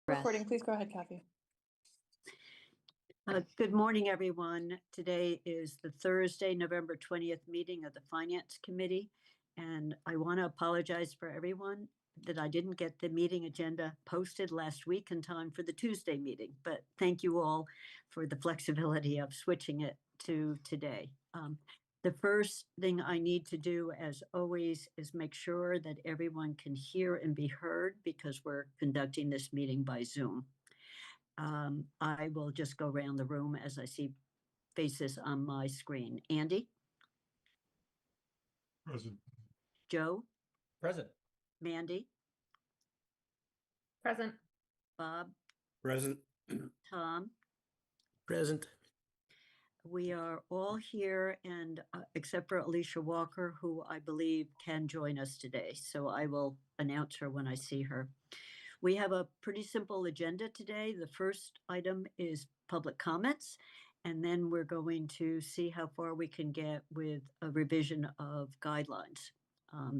Recording, please go ahead, Kathy. Good morning, everyone. Today is the Thursday, November 20th meeting of the Finance Committee. And I want to apologize for everyone that I didn't get the meeting agenda posted last week in time for the Tuesday meeting. But thank you all for the flexibility of switching it to today. The first thing I need to do, as always, is make sure that everyone can hear and be heard because we're conducting this meeting by Zoom. I will just go around the room as I see faces on my screen. Andy? Present. Joe? Present. Mandy? Present. Bob? Present. Tom? Present. We are all here, and except for Alicia Walker, who I believe can join us today. So I will announce her when I see her. We have a pretty simple agenda today. The first item is public comments, and then we're going to see how far we can get with a revision of guidelines. I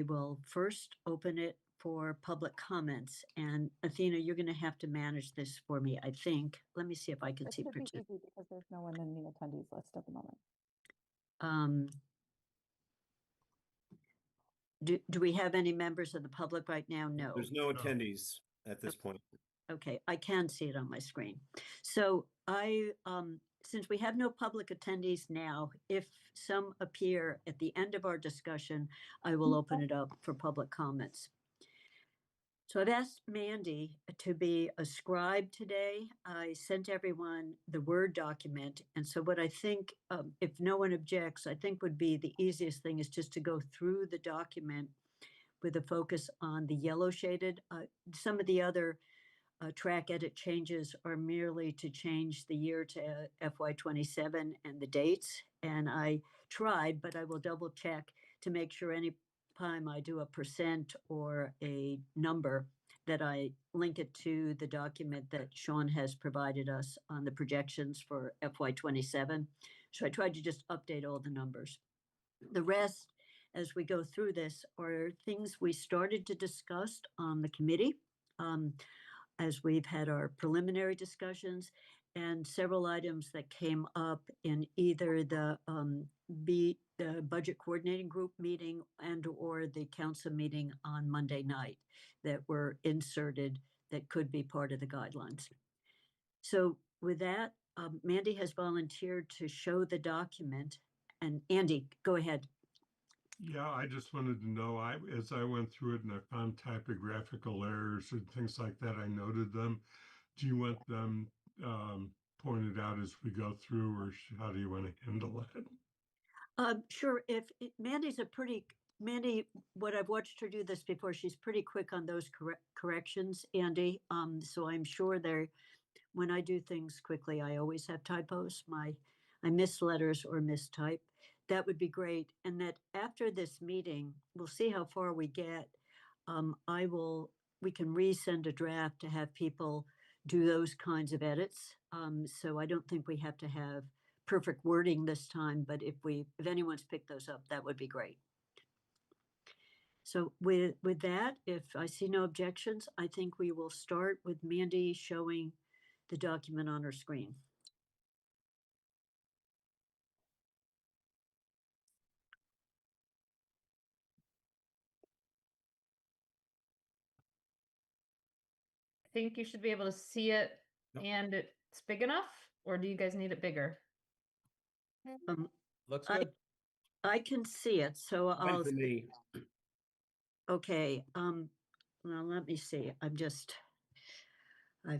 will first open it for public comments. And Athena, you're going to have to manage this for me, I think. Let me see if I can see. It should be easy because there's no one in the attendees list at the moment. Do we have any members of the public right now? No. There's no attendees at this point. Okay, I can see it on my screen. So since we have no public attendees now, if some appear at the end of our discussion, I will open it up for public comments. So I've asked Mandy to be a scribe today. I sent everyone the Word document. And so what I think, if no one objects, I think would be the easiest thing is just to go through the document with a focus on the yellow shaded. Some of the other track edit changes are merely to change the year to FY27 and the dates. And I tried, but I will double check to make sure any time I do a percent or a number that I link it to the document that Sean has provided us on the projections for FY27. So I tried to just update all the numbers. The rest, as we go through this, are things we started to discuss on the committee as we've had our preliminary discussions, and several items that came up in either the budget coordinating group meeting and or the council meeting on Monday night that were inserted that could be part of the guidelines. So with that, Mandy has volunteered to show the document. And Andy, go ahead. Yeah, I just wanted to know, as I went through it and I found typographical errors and things like that, I noted them. Do you want them pointed out as we go through, or how do you want to handle it? Sure. Mandy, what I've watched her do this before, she's pretty quick on those corrections, Andy. So I'm sure when I do things quickly, I always have typos. I miss letters or mistype. That would be great. And that after this meeting, we'll see how far we get. We can resend a draft to have people do those kinds of edits. So I don't think we have to have perfect wording this time, but if anyone's picked those up, that would be great. So with that, if I see no objections, I think we will start with Mandy showing the document on her screen. I think you should be able to see it. Yep. And it's big enough, or do you guys need it bigger? Looks good. I can see it, so Fine for me. Okay. Well, let me see. I've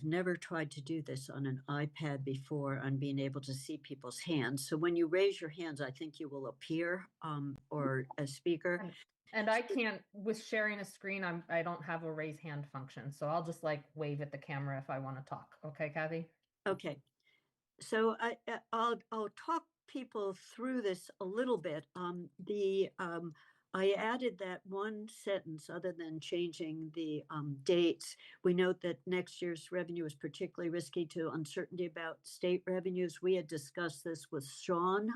never tried to do this on an iPad before on being able to see people's hands. So when you raise your hands, I think you will appear or a speaker. And I can't, with sharing a screen, I don't have a raise hand function. So I'll just like wave at the camera if I want to talk. Okay, Kathy? Okay. So I'll talk people through this a little bit. I added that one sentence other than changing the dates. We note that next year's revenue is particularly risky to uncertainty about state revenues. We had discussed this with Sean,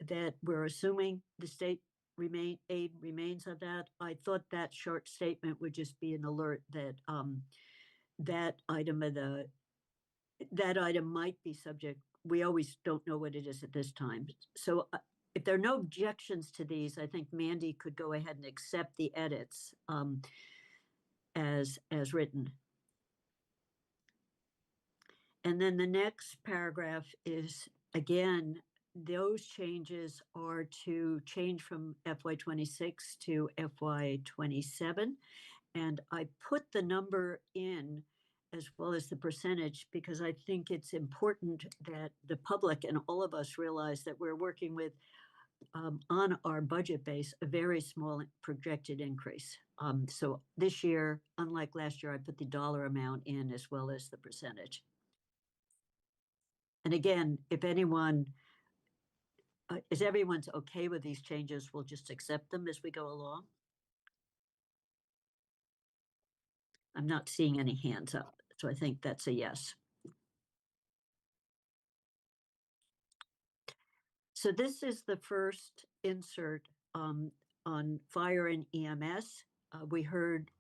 that we're assuming the state aid remains of that. I thought that short statement would just be an alert that that item might be subject. We always don't know what it is at this time. So if there are no objections to these, I think Mandy could go ahead and accept the edits as written. And then the next paragraph is, again, those changes are to change from FY26 to FY27. And I put the number in as well as the percentage because I think it's important that the public and all of us realize that we're working with, on our budget base, a very small projected increase. So this year, unlike last year, I put the dollar amount in as well as the percentage. And again, if anyone, is everyone's okay with these changes, we'll just accept them as we go along. I'm not seeing any hands up, so I think that's a yes. So this is the first insert on fire and EMS. We heard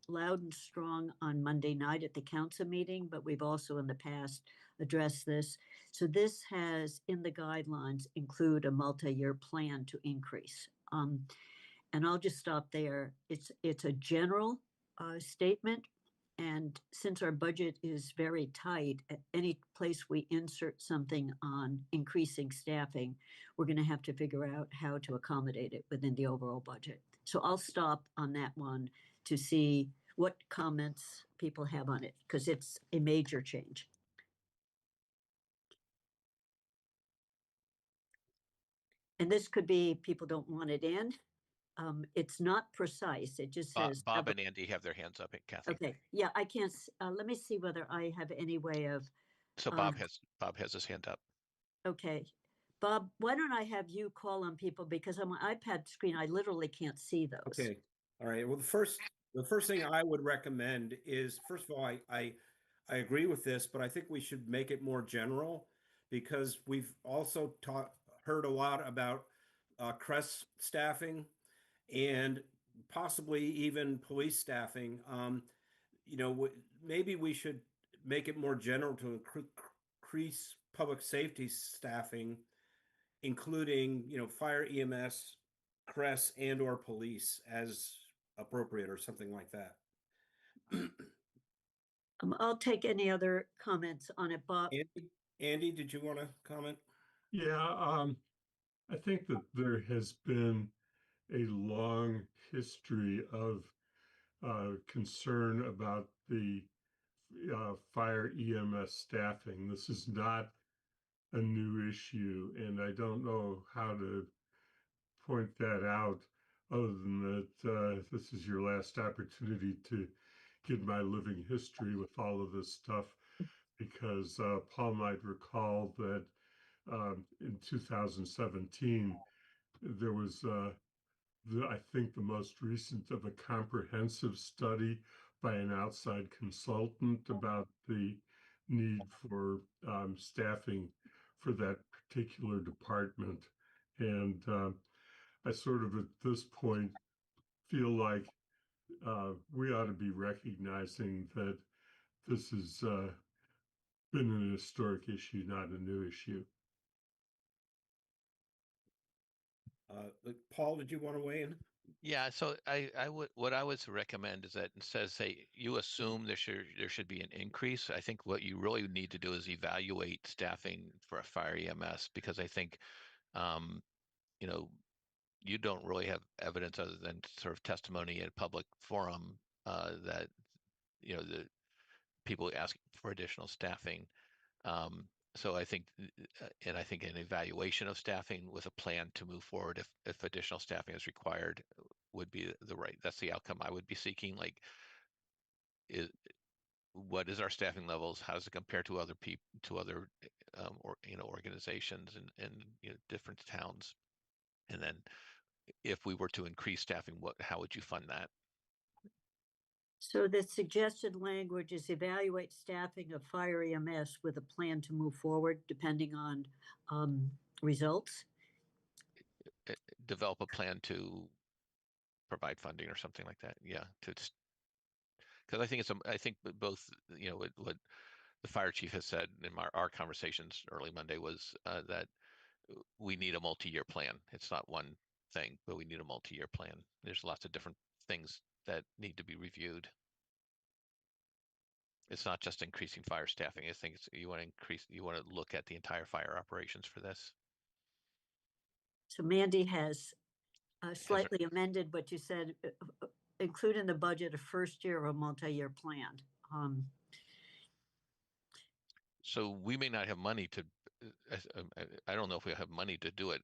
loud and strong on Monday night at the council meeting, but we've also in the past addressed this. So this has in the guidelines include a multi-year plan to increase. And I'll just stop there. It's a general statement. And since our budget is very tight, at any place we insert something on increasing staffing, we're going to have to figure out how to accommodate it within the overall budget. So I'll stop on that one to see what comments people have on it, because it's a major change. And this could be people don't want it in. It's not precise. It just says. Bob and Andy have their hands up, Kathy. Okay, yeah, I can't, let me see whether I have any way of. So Bob has his hand up. Okay, Bob, why don't I have you call on people, because on my iPad screen, I literally can't see those. Okay. All right. Well, the first thing I would recommend is, first of all, I agree with this, but I think we should make it more general, because we've also heard a lot about CRES staffing and possibly even police staffing. Maybe we should make it more general to increase public safety staffing, including, fire, EMS, CRES, and or police as appropriate, or something like that. I'll take any other comments on it, Bob. Andy, did you want to comment? Yeah, I think that there has been a long history of concern about the fire EMS staffing. This is not a new issue, and I don't know how to point that out other than that this is your last opportunity to get my living history with all of this stuff, because Paul might recall that in 2017 there was I think the most recent of a comprehensive study by an outside consultant about the need for staffing for that particular department. And I sort of at this point feel like we ought to be recognizing that this has been an historic issue, not a new issue. Paul, did you want to weigh in? Yeah, so what I would recommend is that instead of say you assume there should be an increase, I think what you really need to do is evaluate staffing for a fire EMS, because I think you don't really have evidence other than sort of testimony at a public forum that the people asking for additional staffing. So I think, and I think an evaluation of staffing with a plan to move forward if additional staffing is required would be that's the outcome I would be seeking. Like, what is our staffing levels? How does it compare to other organizations and different towns? And then if we were to increase staffing, how would you fund that? So the suggested language is evaluate staffing of fire EMS with a plan to move forward depending on results. develop a plan to provide funding or something like that. Yeah, because I think I think both, what the fire chief has said in our conversations early Monday was that we need a multi-year plan. It's not one thing, but we need a multi-year plan. There's lots of different things that need to be reviewed. It's not just increasing fire staffing. I think you want to look at the entire fire operations for this. So Mandy has slightly amended what you said, include in the budget a first year or a multi-year plan. So we may not have money to, I don't know if we have money to do it.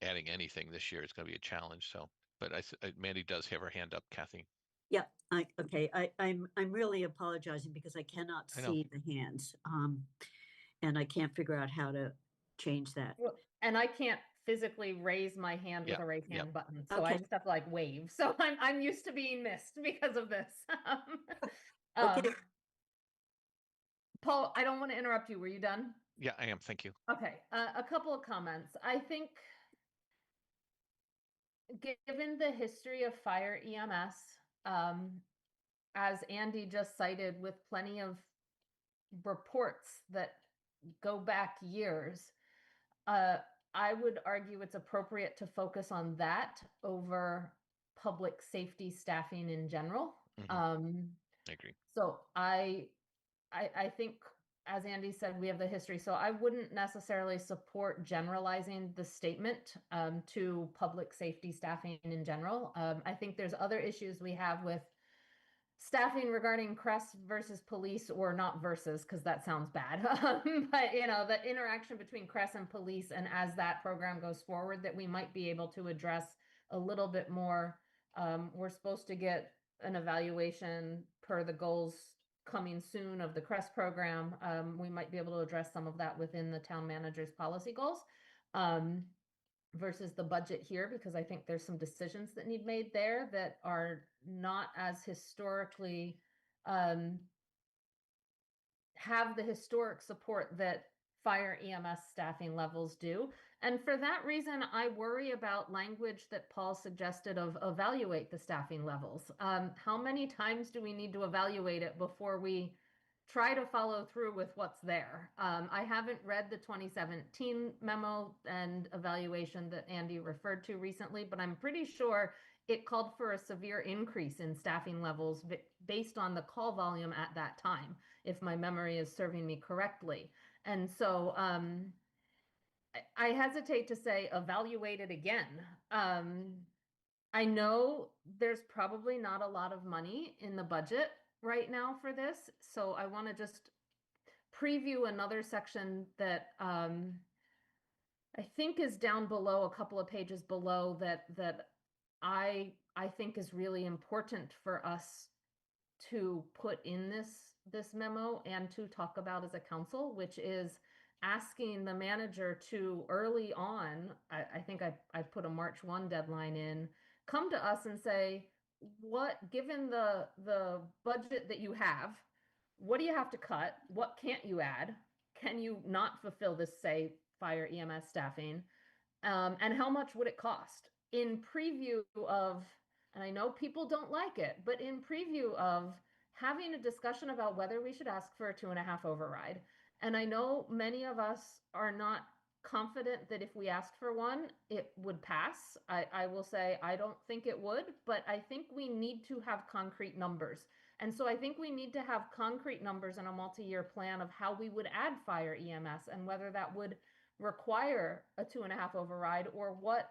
Adding anything this year is going to be a challenge. So, but Mandy does have her hand up, Kathy. Yeah, I'm really apologizing because I cannot I know. see the hands. And I can't figure out how to change that. Well, and I can't physically raise my hand with Yeah, a raise yeah. hand button, so I Okay. just have to like wave. So I'm used to being missed because of this. Okay. Paul, I don't want to interrupt you. Were you done? Yeah, I am. Thank you. Okay, a couple of comments. I think given the history of fire EMS, as Andy just cited, with plenty of reports that go back years, I would argue it's appropriate to focus on that over public safety staffing in general. I agree. So I think, as Andy said, we have the history. So I wouldn't necessarily support generalizing the statement to public safety staffing in general. I think there's other issues we have with staffing regarding CREST versus police, or not versus, because that sounds bad. But the interaction between CREST and police, and as that program goes forward, that we might be able to address a little bit more. We're supposed to get an evaluation per the goals coming soon of the CREST program. We might be able to address some of that within the town manager's policy goals. Versus the budget here, because I think there's some decisions that need made there that are not as historically have the historic support that fire EMS staffing levels do. And for that reason, I worry about language that Paul suggested of evaluate the staffing levels. How many times do we need to evaluate it before we try to follow through with what's there? I haven't read the 2017 memo and evaluation that Andy referred to recently, but I'm pretty sure it called for a severe increase in staffing levels based on the call volume at that time, if my memory is serving me correctly. And so I hesitate to say evaluate it again. I know there's probably not a lot of money in the budget right now for this, so I want to just preview another section that I think is down below, a couple of pages below, that I think is really important for us to put in this memo and to talk about as a council, which is asking the manager to early on, I think I put a March 1 deadline in, come to us and say, given the budget that you have, what do you have to cut? What can't you add? Can you not fulfill this, say, fire EMS staffing? And how much would it cost? In preview of, and I know people don't like it, but in preview of having a discussion about whether we should ask for a 2.5 override. And I know many of us are not confident that if we asked for one, it would pass. I will say I don't think it would, but I think we need to have concrete numbers. And so I think we need to have concrete numbers in a multi-year plan of how we would add fire EMS, and whether that would require a 2.5 override, or what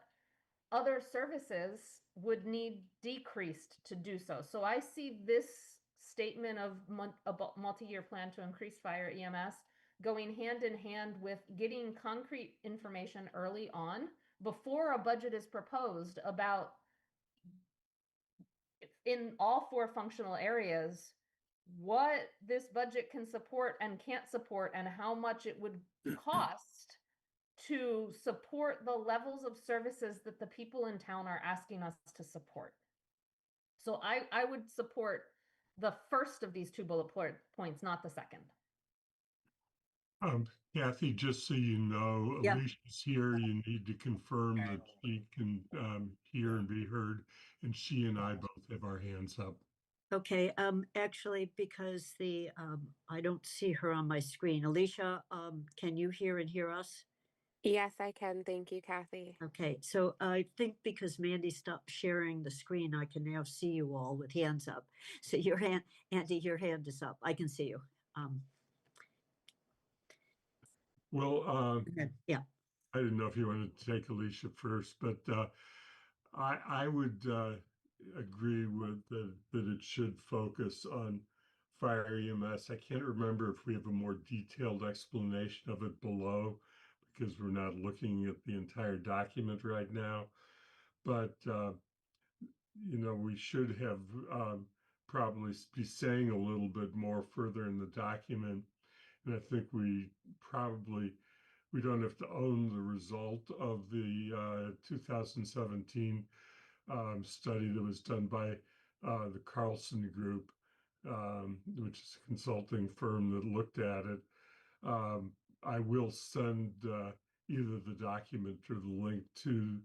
other services would need decreased to do so. So I see this statement of multi-year plan to increase fire EMS going hand in hand with getting concrete information early on before a budget is proposed about, in all 4 functional areas, what this budget can support and can't support, and how much it would cost to support the levels of services that the people in town are asking us to support. So I would support the first of these 2 bullet points, not the second. Kathy, just so you know, Yeah. Alicia's here. You need to confirm that she can hear and be heard, and she and I both have our hands up. Okay, actually, because I don't see her on my screen. Alicia, can you hear and hear us? Yes, I can. Thank you, Kathy. Okay, so I think because Mandy stopped sharing the screen, I can now see you all with hands up. So Andy, your hand is up. I can see you. Well, Yeah. I didn't know if you wanted to take Alicia first, but I would agree with that it should focus on fire EMS. I can't remember if we have a more detailed explanation of it below because we're not looking at the entire document right now. But we should have probably be saying a little bit more further in the document. And I think we don't have to own the result of the 2017 study that was done by the Carlson Group, which is a consulting firm that looked at it. I will send either the document or the link to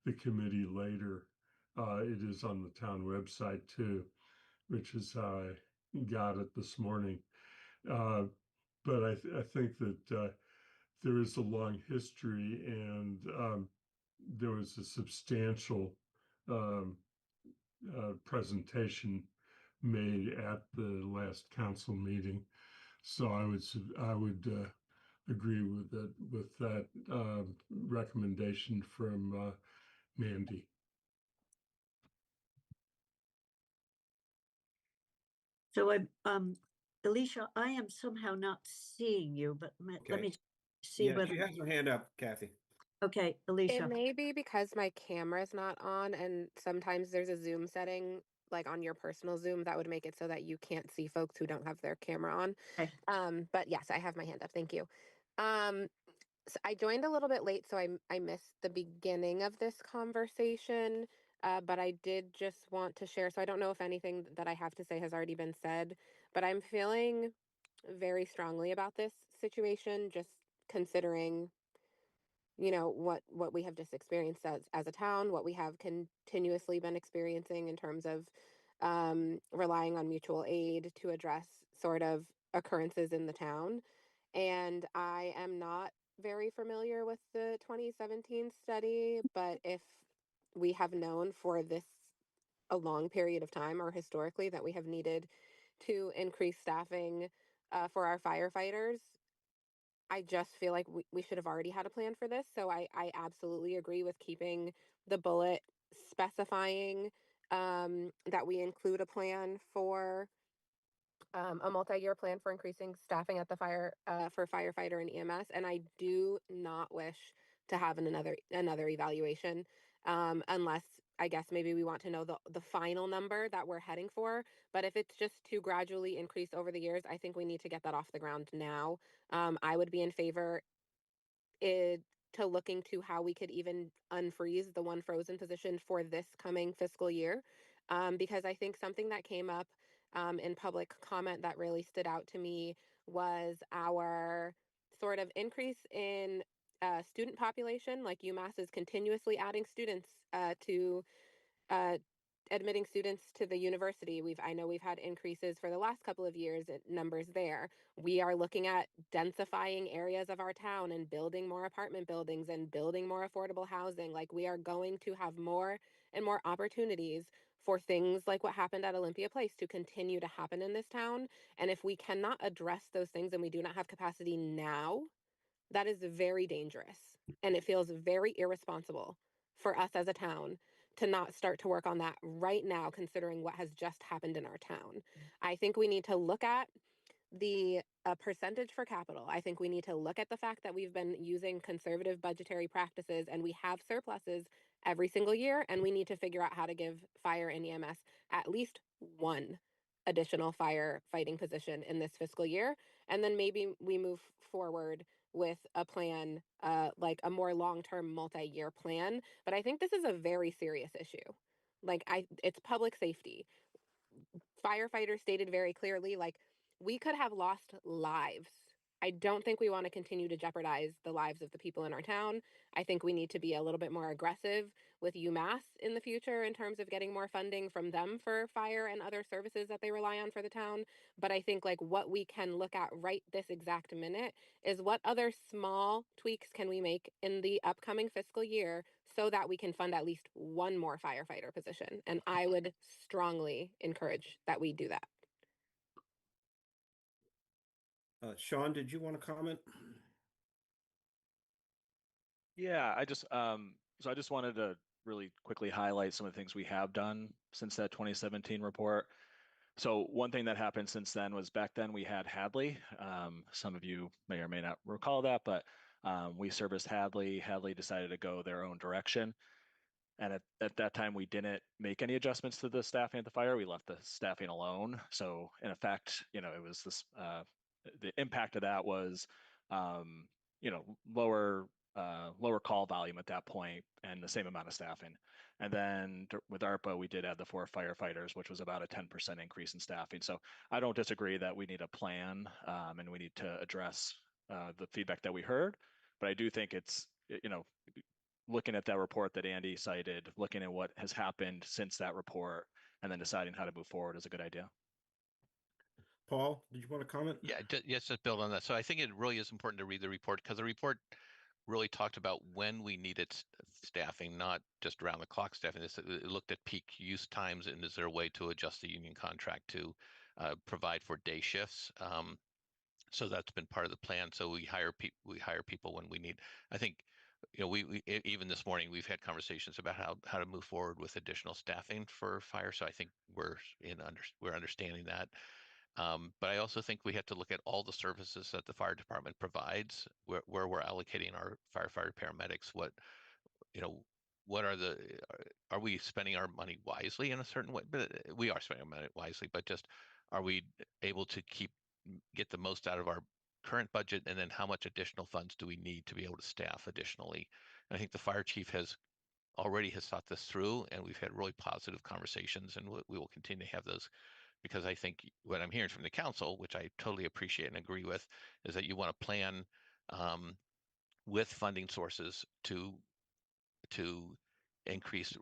the committee later. It is on the town website too, which is how I got it this morning. But I think that there is a long history, and there was a substantial um, presentation made at the last council meeting. So I would agree with that recommendation from Mandy. So Alicia, I am somehow not seeing you, but let Okay. me see Yeah, whether. she has her hand up, Kathy. Okay, It Alicia. may be because my camera's not on, and sometimes there's a Zoom setting, like on your personal Zoom, that would make it so that you can't see folks who don't have their camera on. Okay. But yes, I have my hand up. Thank you. So I joined a little bit late, so I missed the beginning of this conversation. But I did just want to share. So I don't know if anything that I have to say has already been said, but I'm feeling very strongly about this situation, just considering what we have just experienced as a town, what we have continuously been experiencing in terms of relying on mutual aid to address sort of occurrences in the town. And I am not very familiar with the 2017 study, but if we have known for this a long period of time or historically that we have needed to increase staffing for our firefighters, I just feel like we should have already had a plan for this. So I absolutely agree with keeping the bullet specifying that we include a plan for a multi-year plan for increasing staffing at the fire for firefighter and EMS. And I do not wish to have another evaluation unless I guess maybe we want to know the final number that we're heading for. But if it's just to gradually increase over the years, I think we need to get that off the ground now. I would be in favor to looking to how we could even unfreeze the one frozen position for this coming fiscal year. Because I think something that came up in public comment that really stood out to me was our sort of increase in student population. Like UMass is continuously adding students to uh, admitting students to the university. I know we've had increases for the last couple of years at numbers there. We are looking at densifying areas of our town and building more apartment buildings and building more affordable housing. Like we are going to have more and more opportunities for things like what happened at Olympia Place to continue to happen in this town. And if we cannot address those things and we do not have capacity now, that is very dangerous. And it feels very irresponsible for us as a town to not start to work on that right now, considering what has just happened in our town. I think we need to look at the percentage for capital. I think we need to look at the fact that we've been using conservative budgetary practices and we have surpluses every single year, and we need to figure out how to give fire and EMS at least one additional firefighting position in this fiscal year. And then maybe we move forward with a plan, like a more long-term multi-year plan. But I think this is a very serious issue. It's public safety. Firefighters stated very clearly, like, we could have lost lives I don't think we want to continue to jeopardize the lives of the people in our town. I think we need to be a little bit more aggressive with UMass in the future in terms of getting more funding from them for fire and other services that they rely on for the town. But I think like what we can look at right this exact minute is what other small tweaks can we make in the upcoming fiscal year so that we can fund at least one more firefighter position. And I would strongly encourage that we do that. Sean, did you want to comment? Yeah, so I just wanted to really quickly highlight some of the things we have done since that 2017 report. So one thing that happened since then was back then we had Hadley. Some of you may or may not recall that, but we serviced Hadley. Hadley decided to go their own direction. And at that time, we didn't make any adjustments to the staffing at the fire. We left the staffing alone. So in effect, it was this, the impact of that was, um, lower call volume at that point and the same amount of staffing. And then with ARPA, we did add the 4 firefighters, which was about a 10% increase in staffing. So I don't disagree that we need a plan and we need to address the feedback that we heard. But I do think it's, looking at that report that Andy cited, looking at what has happened since that report, and then deciding how to move forward is a good idea. Paul, did you want to comment? Yeah, yes, just build on that. So I think it really is important to read the report because the report really talked about when we needed staffing, not just around the clock staffing. It looked at peak use times and is there a way to adjust the union contract to provide for day shifts. So that's been part of the plan. So we hire people when we need. I think, we even this morning we've had conversations about how to move forward with additional staffing for fire. So I think we're understanding that. But I also think we have to look at all the services that the fire department provides, where we're allocating our firefighter paramedics. What are we spending our money wisely in a certain way? But we are spending our money wisely, but just are we able to get the most out of our current budget, and then how much additional funds do we need to be able to staff additionally? And I think the fire chief has thought this through, and we've had really positive conversations, and we will continue to have those, because I think what I'm hearing from the council, which I totally appreciate and agree with, is that you want to plan with funding sources to increase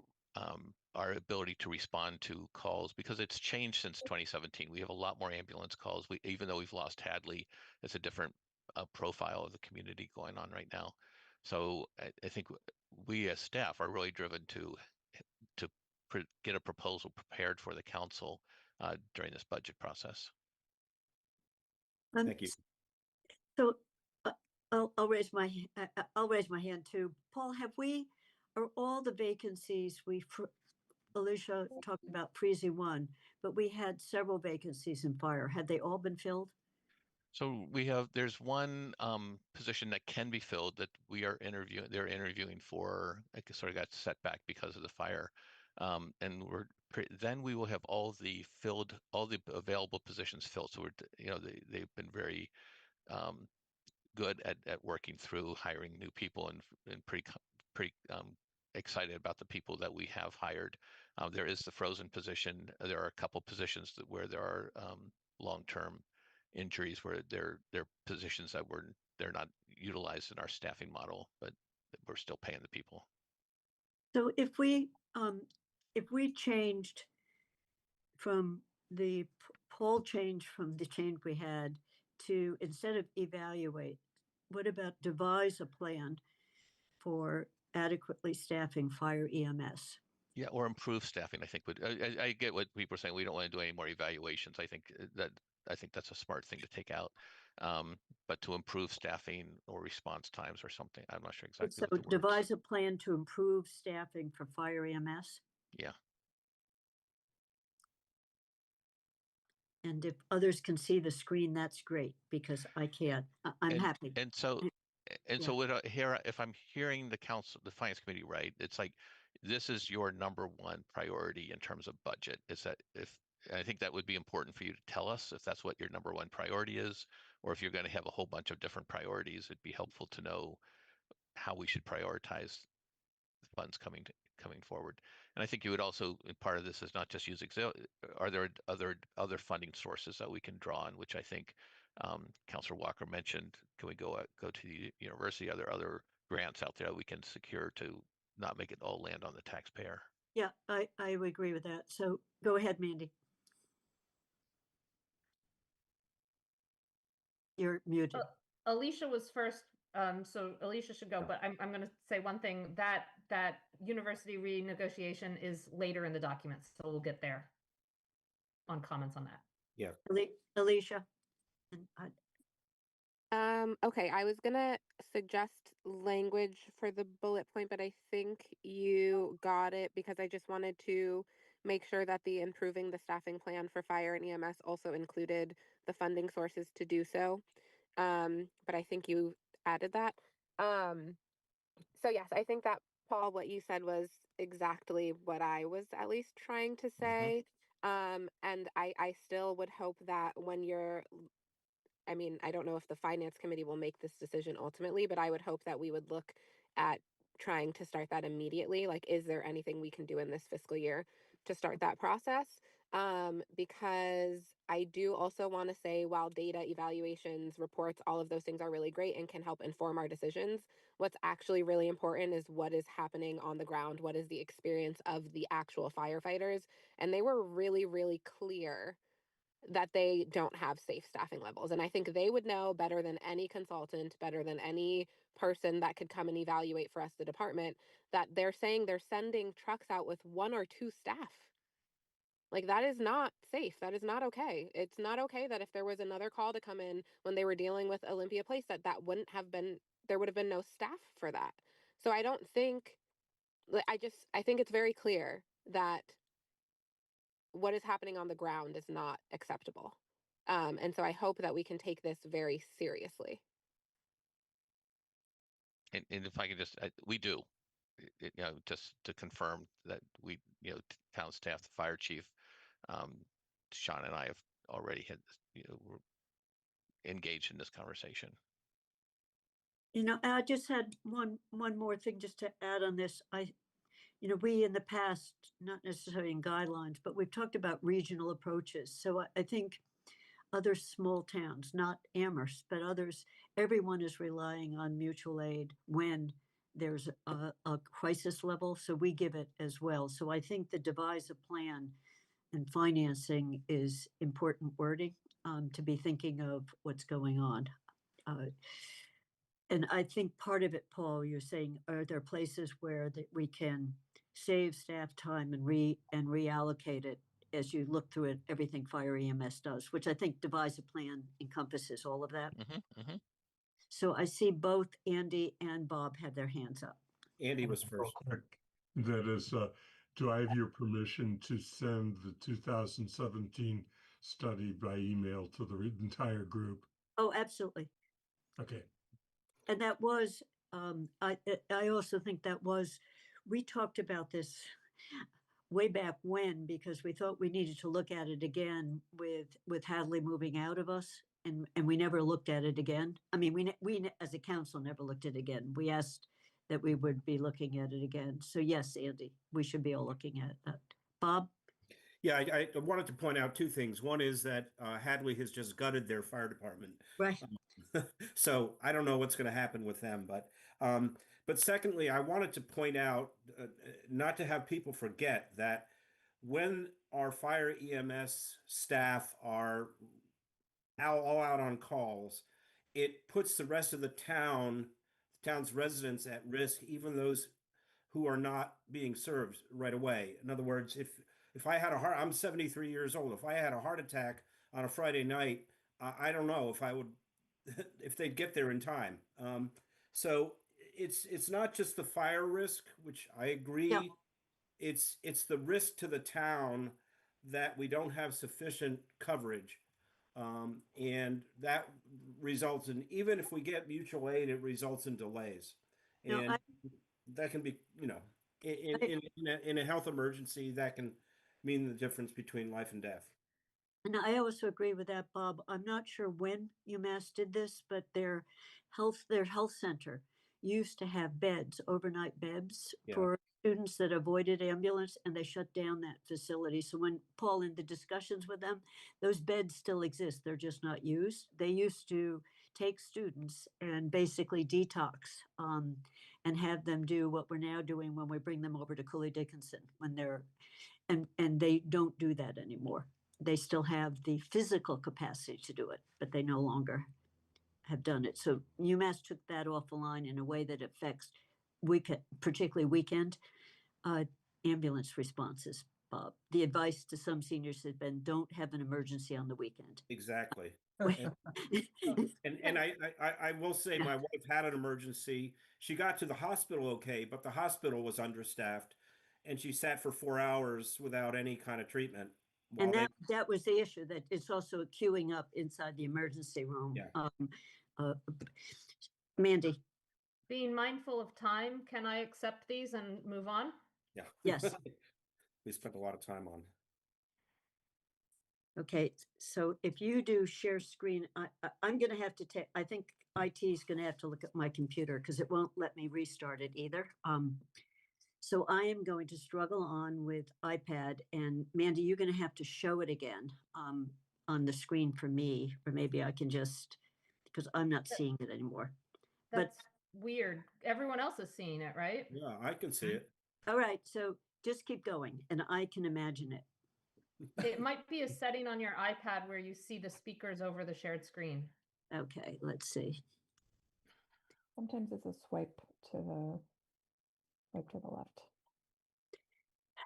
our ability to respond to calls, because it's changed since 2017. We have a lot more ambulance calls. Even though we've lost Hadley, it's a different profile of the community going on right now. So I think we as staff are really driven to get a proposal prepared for the council during this budget process. Thank you. So I'll raise my hand too. Paul, are all the vacancies Alicia talked about Freezy 1, but we had several vacancies in fire. Had they all been filled? So there's one position that can be filled that they're interviewing for. I guess sort of got set back because of the fire. And then we will have all the available positions filled. So they've been very good at working through hiring new people, and pretty excited about the people that we have hired. There is the frozen position. There are a couple positions where there are long-term injuries where they're positions that they're not utilized in our staffing model, but we're still paying the people. So if we changed from the Paul change from the change we had to, instead of evaluate, what about devise a plan for adequately staffing fire EMS? Yeah, or improve staffing. I think I get what people are saying. We don't want to do any more evaluations. I think that's a smart thing to take out. But to improve staffing or response times or something, I'm not sure exactly. So what the devise a plan to improve staffing for fire EMS. Yeah. And if others can see the screen, that's great, because I can't. I'm happy. And so Yeah. so if I'm hearing the finance committee right, it's like this is your number one priority in terms of budget. I think that would be important for you to tell us if that's what your number one priority is, or if you're going to have a whole bunch of different priorities. It'd be helpful to know how we should prioritize funds coming forward. And I think you would also, part of this is not just use are there other funding sources that we can draw on, which I think Councilor Walker mentioned, can we go to the university? Are there other grants out there that we can secure to not make it all land on the taxpayer? Yeah, I would agree with that. So go ahead, Mandy. You're muted. Alicia was first, so Alicia should go, but I'm going to say one thing, that university renegotiation is later in the document, so we'll get there on comments on that. Yeah. Alicia. And Okay, I was gonna suggest language for the bullet point, but I think you got it because I just wanted to make sure that the improving the staffing plan for fire and EMS also included the funding sources to do so. But I think you added that. So yes, I think that Paul, what you said was exactly what I was at least trying to say. And I still would hope that when you're I mean, I don't know if the finance committee will make this decision ultimately, but I would hope that we would look at trying to start that immediately. Like, is there anything we can do in this fiscal year to start that process? Because I do also want to say, while data, evaluations, reports, all of those things are really great and can help inform our decisions, what's actually really important is what is happening on the ground. What is the experience of the actual firefighters? And they were really, really clear that they don't have safe staffing levels. And I think they would know better than any consultant, better than any person that could come and evaluate for us, the department, that they're saying they're sending trucks out with 1 or 2 staff. Like, that is not safe. That is not okay. It's not okay that if there was another call to come in when they were dealing with Olympia Place, that wouldn't have been, there would have been no staff for that. So I don't think, I think it's very clear that what is happening on the ground is not acceptable. And so I hope that we can take this very seriously. And if I can just, we do, just to confirm that we, town staff, the fire chief, Sean and I have already had, we're engaged in this conversation. I just had one more thing just to add on this. We in the past, not necessarily in guidelines, but we've talked about regional approaches. So I think other small towns, not Amherst, but others, everyone is relying on mutual aid when there's a crisis level. So we give it as well. So I think the devise a plan and financing is important wording to be thinking of what's going on. And I think part of it, Paul, you're saying, are there places where that we can save staff time and reallocate it as you look through it, everything fire EMS does, which I think devise a plan encompasses all of that. So I see both Andy and Bob had their hands up. Andy was first. That is, do I have your permission to send the 2017 study by email to the entire group? Oh, absolutely. Okay. And that was, I also think that was, we talked about this way back when, because we thought we needed to look at it again with Hadley moving out of us, and we never looked at it again. I mean, we as a council never looked at it again. We asked that we would be looking at it again. So yes, Andy, we should be all looking at that. Bob? Yeah, I wanted to point out 2 things. One is that Hadley has just gutted their fire department. Right. So I don't know what's going to happen with them, but secondly, I wanted to point out, not to have people forget that when our fire EMS staff are all out on calls, it puts the rest of the town's residents at risk, even those who are not being served right away. In other words, if I had I'm 73 years old. If I had a heart attack on a Friday night, I don't know if I would, if they'd get there in time. So it's not just the fire risk, which I agree. Yeah. It's the risk to the town that we don't have sufficient coverage. And that results in, even if we get mutual aid, it results in delays. And that can be, in a health emergency, that can mean the difference between life and death. And I also agree with that, Bob. I'm not sure when UMass did this, but their health center used to have beds, overnight beds Yeah. for students that avoided ambulance and they shut down that facility. So when Paul, in the discussions with them, those beds still exist. They're just not used. They used to take students and basically detox and have them do what we're now doing when we bring them over to Cooley Dickinson when they're, and they don't do that anymore. They still have the physical capacity to do it, but they no longer have done it. So UMass took that off the line in a way that affects weekend, particularly weekend ambulance responses. Bob, the advice to some seniors has been don't have an emergency on the weekend. Exactly. Well, And I will say my wife had an emergency. She got to the hospital okay, but the hospital was understaffed, and she sat for 4 hours without any kind of treatment. And that was the issue, that it's also queuing up inside the emergency room. Yeah. Mandy, Being mindful of time, can I accept these and move on? Yeah. Yes. We spent a lot of time on. okay, so if you do share screen, I'm going to have to take, I think IT is going to have to look at my computer because it won't let me restart it either. So I am going to struggle on with iPad, and Mandy, you're going to have to show it again on the screen for me, or maybe I can just, because I'm not seeing it anymore. That's weird. Everyone else is seeing it, right? Yeah, I can see it. All right, so just keep going, and I can imagine it. It might be a setting on your iPad where you see the speakers over the shared screen. Okay, let's see. Sometimes it's a swipe to the left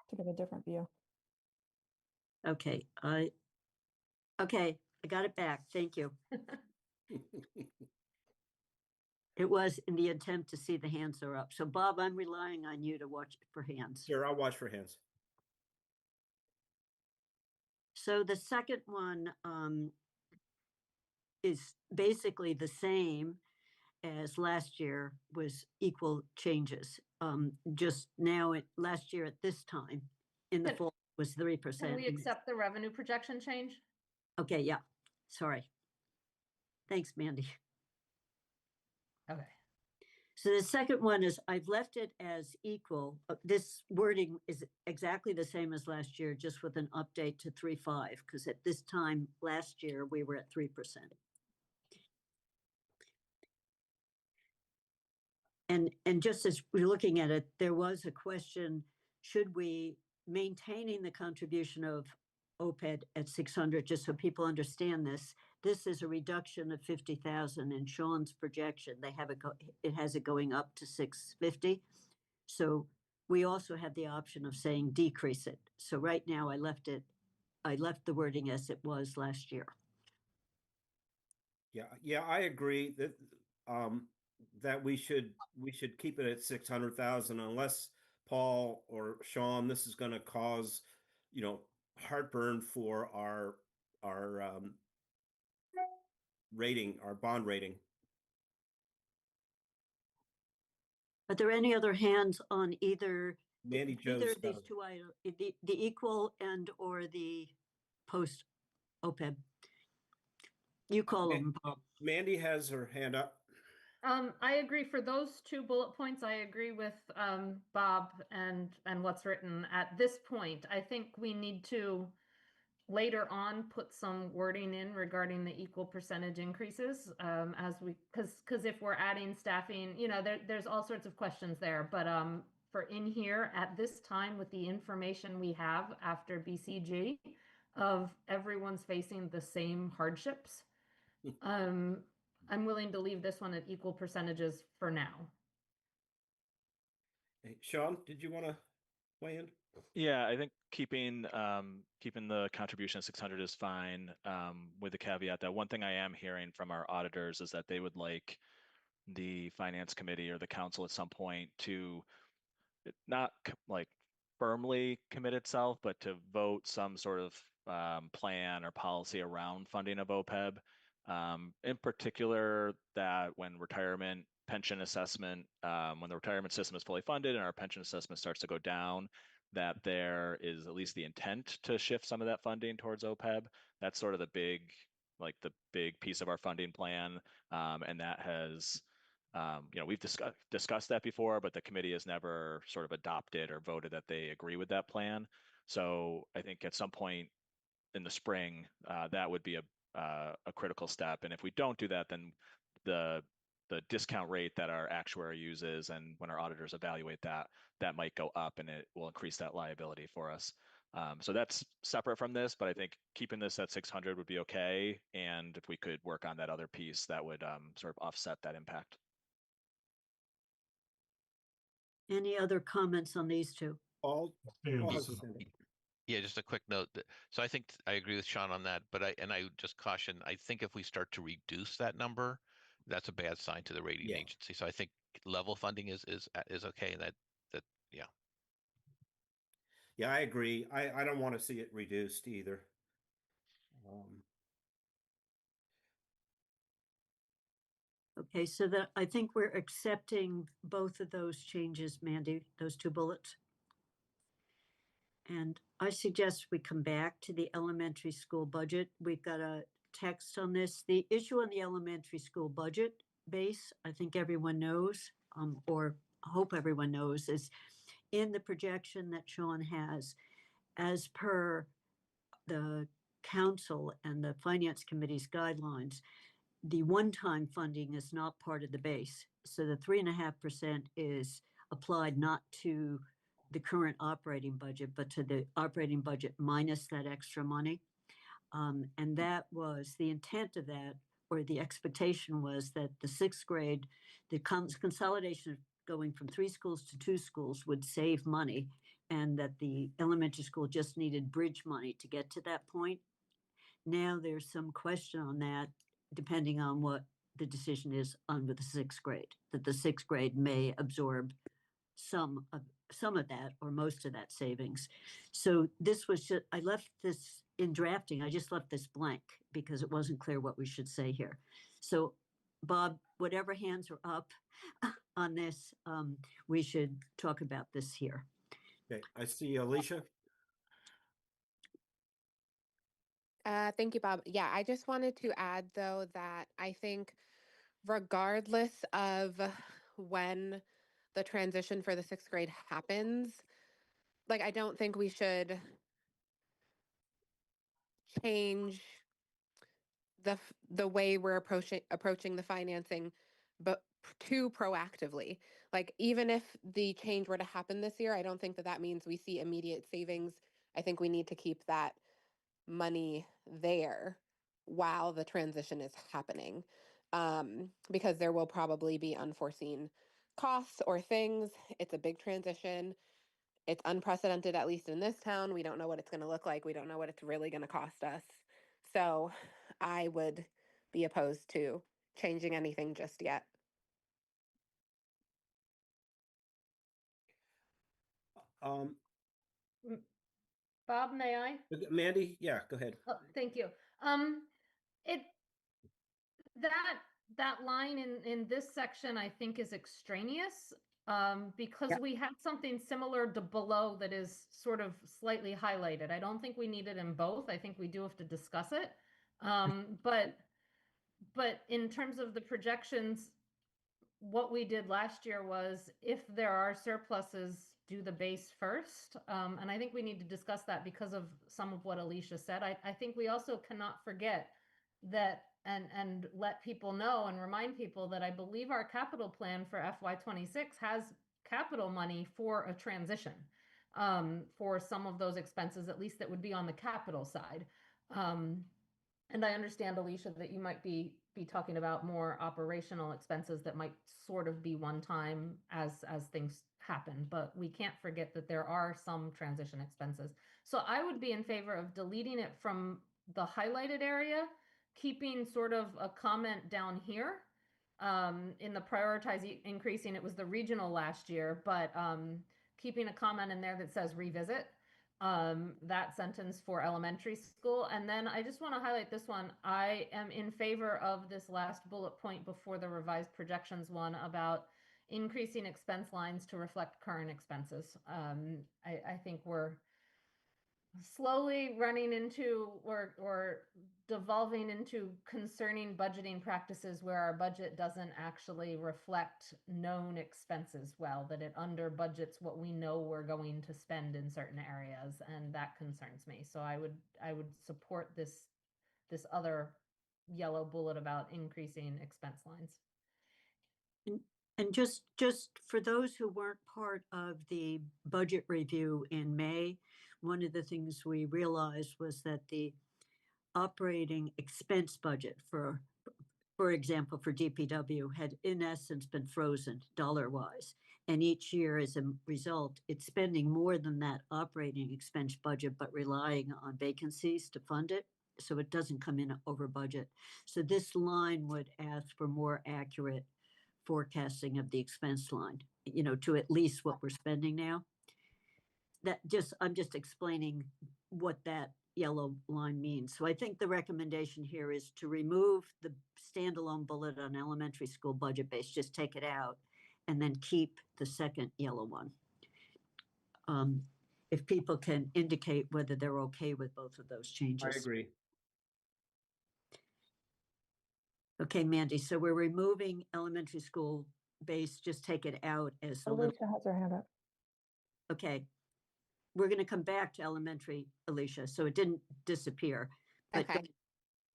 to get a different view. Okay, I got it back. Thank you. It was in the attempt to see the hands are up. So Bob, I'm relying on you to watch for hands. Sure, I'll watch for hands. So the second one is basically the same as last year, was equal changes. Just now, last year at this time in the Can- fall was 3%. Can we accept the revenue projection change? Okay, yeah, sorry. Thanks, Mandy. Okay. So the second one is I've left it as equal. This wording is exactly the same as last year, just with an update to 3.5, because at this time last year we were at 3%. And just as we're looking at it, there was a question, should we maintaining the contribution of OPED at 600, just so people understand this. This is a reduction of 50,000 in Sean's projection. They have it has it going up to 650. So we also have the option of saying decrease it. So right now I left the wording as it was last year. Yeah, I agree that that we should keep it at 600,000 unless Paul or Sean, this is going to cause, heartburn for our rating, our bond rating. Are there any other hands on either Mandy Joe's either of got these it. two items, the equal and or the post OPEB? You call them. Mandy has her hand up. I agree for those two bullet points. I agree with Bob and what's written at this point. I think we need to later on put some wording in regarding the equal percentage increases as we because if we're adding staffing, there's all sorts of questions there. But for in here at this time with the information we have after BCG of everyone's facing the same hardships. I'm willing to leave this one at equal percentages for now. Hey, Sean, did you want to weigh in? Yeah, I think keeping the contribution of 600 is fine, with the caveat that one thing I am hearing from our auditors is that they would like the finance committee or the council at some point to not like firmly commit itself, but to vote some sort of plan or policy around funding of OPEB. In particular, that when retirement pension assessment, when the retirement system is fully funded and our pension assessment starts to go down, that there is at least the intent to shift some of that funding towards OPEB. That's sort of the big piece of our funding plan, and that has We've discussed that before, but the committee has never sort of adopted or voted that they agree with that plan. So I think at some point in the spring, that would be a critical step. And if we don't do that, then the discount rate that our actuary uses and when our auditors evaluate that might go up, and it will increase that liability for us. So that's separate from this, but I think keeping this at 600 would be okay. And if we could work on that other piece, that would sort of offset that impact. Any other comments on these two? Paul, Paul has Anderson. his hand up. Yeah, just a quick note. So I think I agree with Sean on that, but I would just caution, I think if we start to reduce that number, that's a bad sign to the rating Yeah. agency. So I think level funding is okay. And that yeah. Yeah, I agree. I don't want to see it reduced either. Okay, so that I think we're accepting both of those changes, Mandy, those two bullets. And I suggest we come back to the elementary school budget. We've got a text on this. The issue on the elementary school budget base, I think everyone knows, or hope everyone knows, is in the projection that Sean has, as per the council and the finance committee's guidelines, the one-time funding is not part of the base. So the 3.5% is applied not to the current operating budget, but to the operating budget minus that extra money. And that was the intent of that, or the expectation was that the sixth grade, the consolidation of going from 3 schools to 2 schools would save money, and that the elementary school just needed bridge money to get to that point. Now there's some question on that, depending on what the decision is on with the sixth grade, that the sixth grade may absorb some of that or most of that savings. So this was just, I left this in drafting, I just left this blank because it wasn't clear what we should say here. So Bob, whatever hands are up on this, we should talk about this here. Okay, I see Alicia. Thank you, Bob. Yeah, I just wanted to add, though, that I think regardless of when the transition for the sixth grade happens, like, I don't think we should change the way we're approaching the financing, but too proactively. Like, even if the change were to happen this year, I don't think that means we see immediate savings. I think we need to keep that money there while the transition is happening, because there will probably be unforeseen costs or things. It's a big transition. It's unprecedented, at least in this town. We don't know what it's going to look like. We don't know what it's really going to cost us. So I would be opposed to changing anything just yet. Um, Bob, may I? Mandy, yeah, go ahead. Oh, thank you. It that line in this section, I think, is extraneous, because Yep. we had something similar to below that is sort of slightly highlighted. I don't think we need it in both. I think we do have to discuss it. But in terms of the projections, what we did last year was, if there are surpluses, do the base first. And I think we need to discuss that because of some of what Alicia said. I think we also cannot forget that, and let people know and remind people that I believe our capital plan for FY26 has capital money for a transition, for some of those expenses, at least that would be on the capital side. And I understand, Alicia, that you might be talking about more operational expenses that might sort of be one time as things happen, but we can't forget that there are some transition expenses. So I would be in favor of deleting it from the highlighted area, keeping sort of a comment down here, in the prioritize increasing. It was the regional last year, but keeping a comment in there that says revisit. That sentence for elementary school. And then I just want to highlight this one. I am in favor of this last bullet point before the revised projections one about increasing expense lines to reflect current expenses. I think slowly running into or devolving into concerning budgeting practices where our budget doesn't actually reflect known expenses well, that it under budgets what we know we're going to spend in certain areas, and that concerns me. So I would support this other yellow bullet about increasing expense lines. And just for those who weren't part of the budget review in May, one of the things we realized was that the operating expense budget for example, for DPW had in essence been frozen dollar-wise. And each year as a result, it's spending more than that operating expense budget, but relying on vacancies to fund it. So it doesn't come in over budget. So this line would ask for more accurate forecasting of the expense line, to at least what we're spending now. I'm just explaining what that yellow line means. So I think the recommendation here is to remove the standalone bullet on elementary school budget base, just take it out, and then keep the second yellow one. If people can indicate whether they're okay with both of those changes. I agree. Okay, Mandy, so we're removing elementary school base, just take it out as a little. Alicia has her hand up. Okay. We're going to come back to elementary, Alicia, so it didn't disappear. But Okay.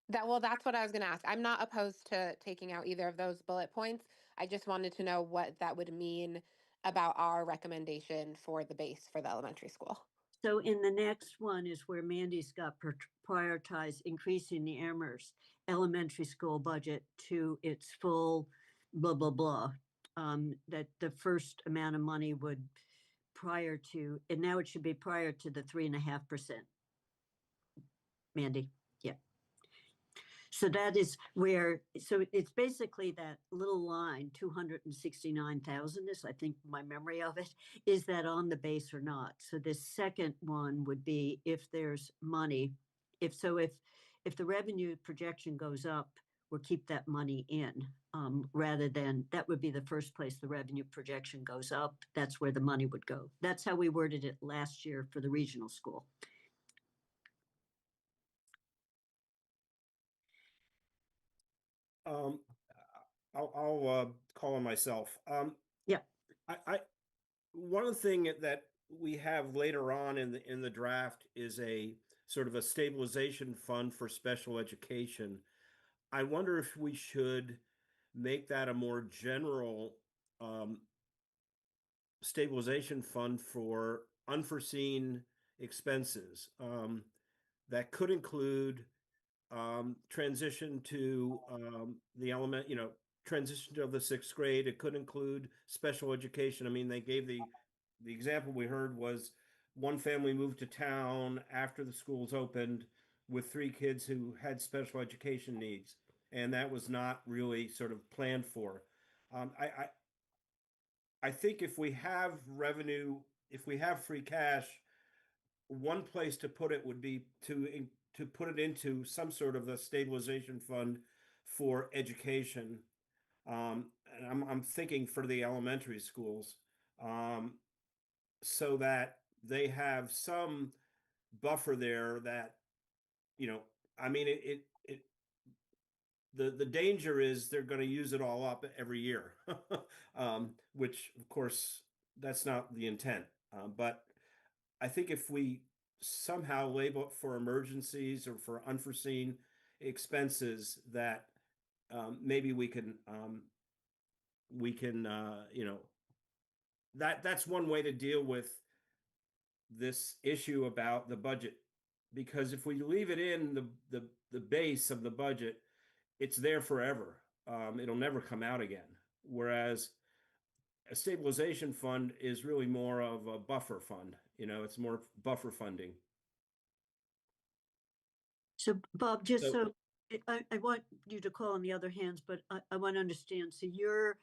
That's what I was going to ask. I'm not opposed to taking out either of those bullet points. I just wanted to know what that would mean about our recommendation for the base for the elementary school. So in the next one is where Mandy's got prioritized increasing the Amherst elementary school budget to its full blah, blah, blah. That the first amount of money would prior to, and now it should be prior to the 3.5%. Mandy, yeah. So that is where, so it's basically that little line, 269,000 is, I think, my memory of it, is that on the base or not? So this second one would be if there's money, if the revenue projection goes up, we'll keep that money in, rather than, that would be the first place the revenue projection goes up. That's where the money would go. That's how we worded it last year for the regional school. I'll call on myself. Yeah. One of the thing that we have later on in the draft is a sort of a stabilization fund for special education. I wonder if we should make that a more general stabilization fund for unforeseen expenses. That could include transition to the transition to the 6th grade. It could include special education. I mean, they gave the example we heard was one family moved to town after the schools opened with 3 kids who had special education needs, and that was not really sort of planned for. I think if we have revenue, if we have free cash, one place to put it would be to put it into some sort of a stabilization fund for education. And I'm thinking for the elementary schools, so that they have some buffer there that, I mean, the danger is they're going to use it all up every year, which of course that's not the intent. But I think if we somehow label it for emergencies or for unforeseen expenses, that maybe we can that's one way to deal with this issue about the budget, because if we leave it in the base of the budget, it's there forever. It'll never come out again. Whereas a stabilization fund is really more of a buffer fund. It's more buffer funding. So Bob, I want you to call on the other hands, but I want to understand. So you're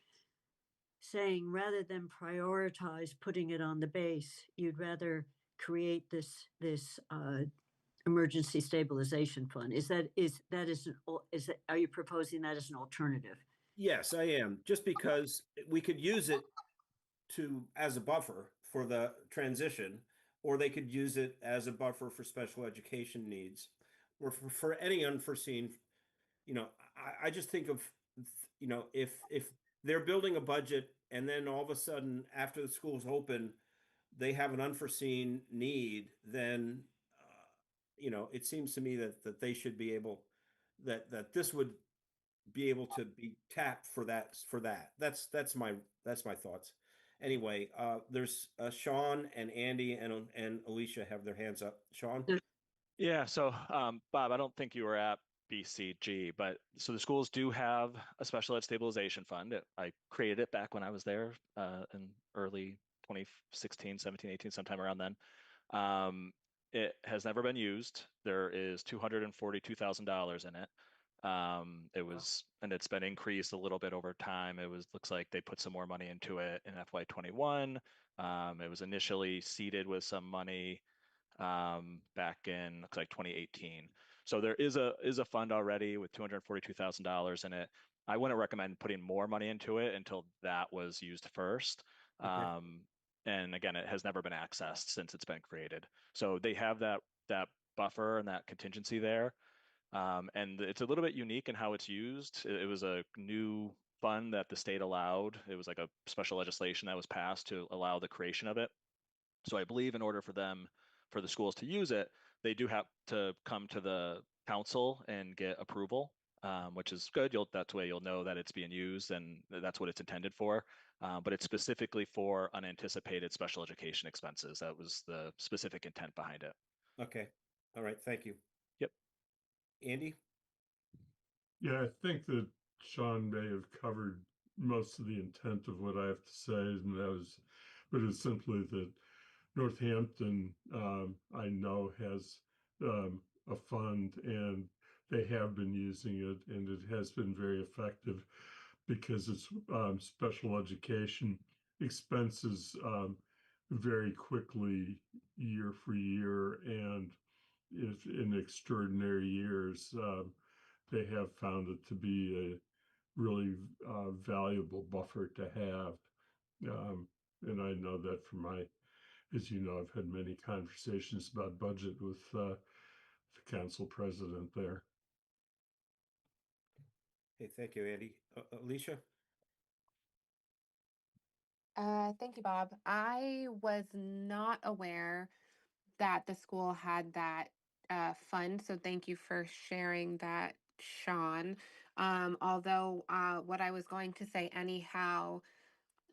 saying rather than prioritize putting it on the base, you'd rather create this emergency stabilization fund. Are you proposing that as an alternative? Yes, I am. Just because we could use it as a buffer for the transition, or they could use it as a buffer for special education needs, or for any unforeseen. I just think of, if they're building a budget and then all of a sudden after the school's open, they have an unforeseen need, then it seems to me that they should be able, that this would be able to be tapped for that. That's my thoughts. Anyway, there's Sean and Andy and Alicia have their hands up. Sean? Yeah, so Bob, I don't think you were at BCG, but so the schools do have a special ed stabilization fund. I created it back when I was there in early 2016, 17, 18, sometime around then. It has never been used. There is $242,000 in it. And it's been increased a little bit over time. Looks like they put some more money into it in FY21. It was initially seeded with some money back in, looks like 2018. So there is a fund already with $242,000 in it. I wouldn't recommend putting more money into it until that was used first. Okay. And again, it has never been accessed since it's been created. So they have that buffer and that contingency there. And it's a little bit unique in how it's used. It was a new fund that the state allowed. It was like a special legislation that was passed to allow the creation of it. So I believe in order for the schools to use it, they do have to come to the council and get approval, which is good. That's the way you'll know that it's being used and that's what it's intended for. But it's specifically for unanticipated special education expenses. That was the specific intent behind it. Okay. All right. Thank you. Yep. Andy? Yeah, I think that Sean may have covered most of the intent of what I have to say, but it's simply that Northampton, I know, has a fund, and they have been using it, and it has been very effective because it's special education expenses very quickly year for year, and if in extraordinary years, they have found it to be a really valuable buffer to have. And I know that from as you know, I've had many conversations about budget with the council president there. Hey, thank you, Andy. Alicia? Thank you, Bob. I was not aware that the school had that fund, so thank you for sharing that, Sean. Although what I was going to say anyhow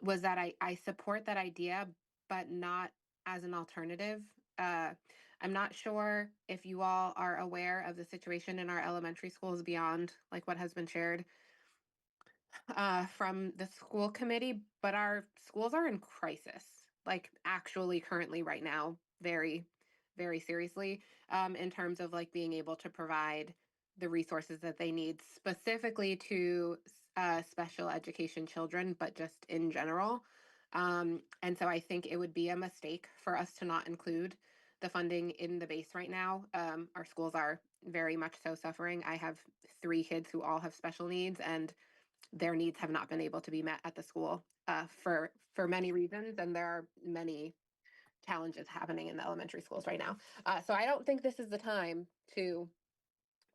was that I support that idea, but not as an alternative. I'm not sure if you all are aware of the situation in our elementary schools beyond like what has been shared from the school committee, but our schools are in crisis, like actually currently right now, very, very seriously, in terms of like being able to provide the resources that they need specifically to special education children, but just in general. And so I think it would be a mistake for us to not include the funding in the base right now. Our schools are very much so suffering. I have 3 kids who all have special needs, and their needs have not been able to be met at the school for many reasons, and there are many challenges happening in the elementary schools right now. So I don't think this is the time to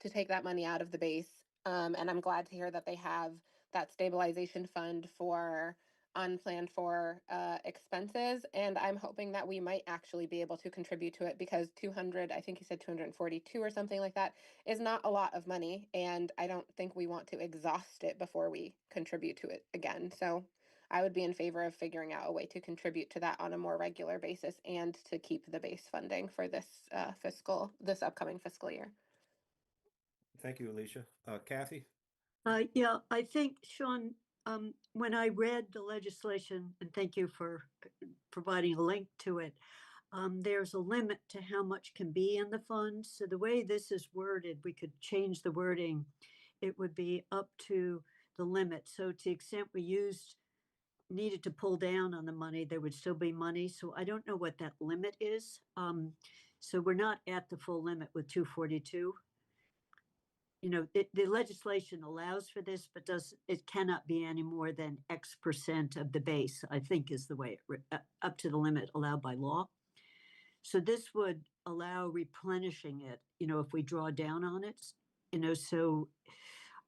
take that money out of the base. And I'm glad to hear that they have that stabilization fund for unplanned for expenses. And I'm hoping that we might actually be able to contribute to it, because 200, I think you said 242 or something like that, is not a lot of money. And I don't think we want to exhaust it before we contribute to it again. So I would be in favor of figuring out a way to contribute to that on a more regular basis and to keep the base funding for this upcoming fiscal year. Thank you, Alicia. Kathy? Yeah, I think, Sean, when I read the legislation, and thank you for providing a link to it, there's a limit to how much can be in the fund. So the way this is worded, we could change the wording. It would be up to the limit. So to the extent we needed to pull down on the money, there would still be money. So I don't know what that limit is. So we're not at the full limit with 242. The legislation allows for this, but it cannot be any more than X% of the base, I think is the way up to the limit allowed by law. So this would allow replenishing it, if we draw down on it,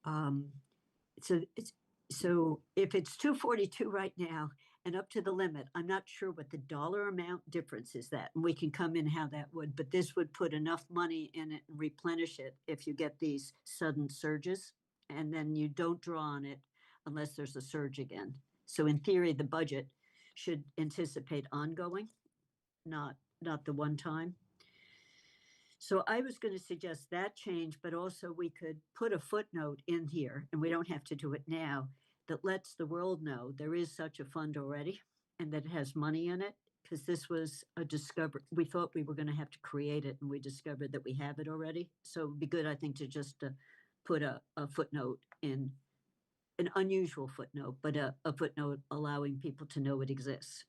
um, so it's, so if it's 242 right now and up to the limit, I'm not sure what the dollar amount difference is that, and we can come in how that would, but this would put enough money in it and replenish it if you get these sudden surges, and then you don't draw on it unless there's a surge again. So in theory, the budget should anticipate ongoing, not the one time. So I was going to suggest that change, but also we could put a footnote in here, and we don't have to do it now, that lets the world know there is such a fund already and that it has money in it, because this was a discovery. We thought we were going to have to create it, and we discovered that we have it already. So it'd be good, I think, to just put a footnote in, an unusual footnote, but a footnote allowing people to know it exists.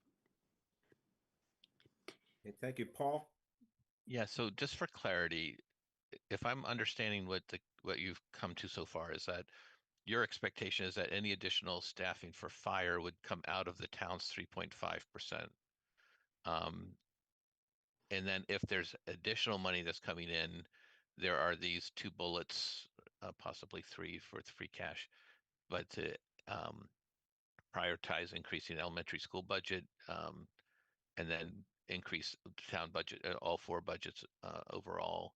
Okay, thank you, Paul. Yeah, so just for clarity, if I'm understanding what you've come to so far, is that your expectation is that any additional staffing for fire would come out of the town's 3.5%. And then if there's additional money that's coming in, there are these two bullets, possibly three for free cash, but to prioritize increasing elementary school budget, and then increase the town budget, all four budgets overall.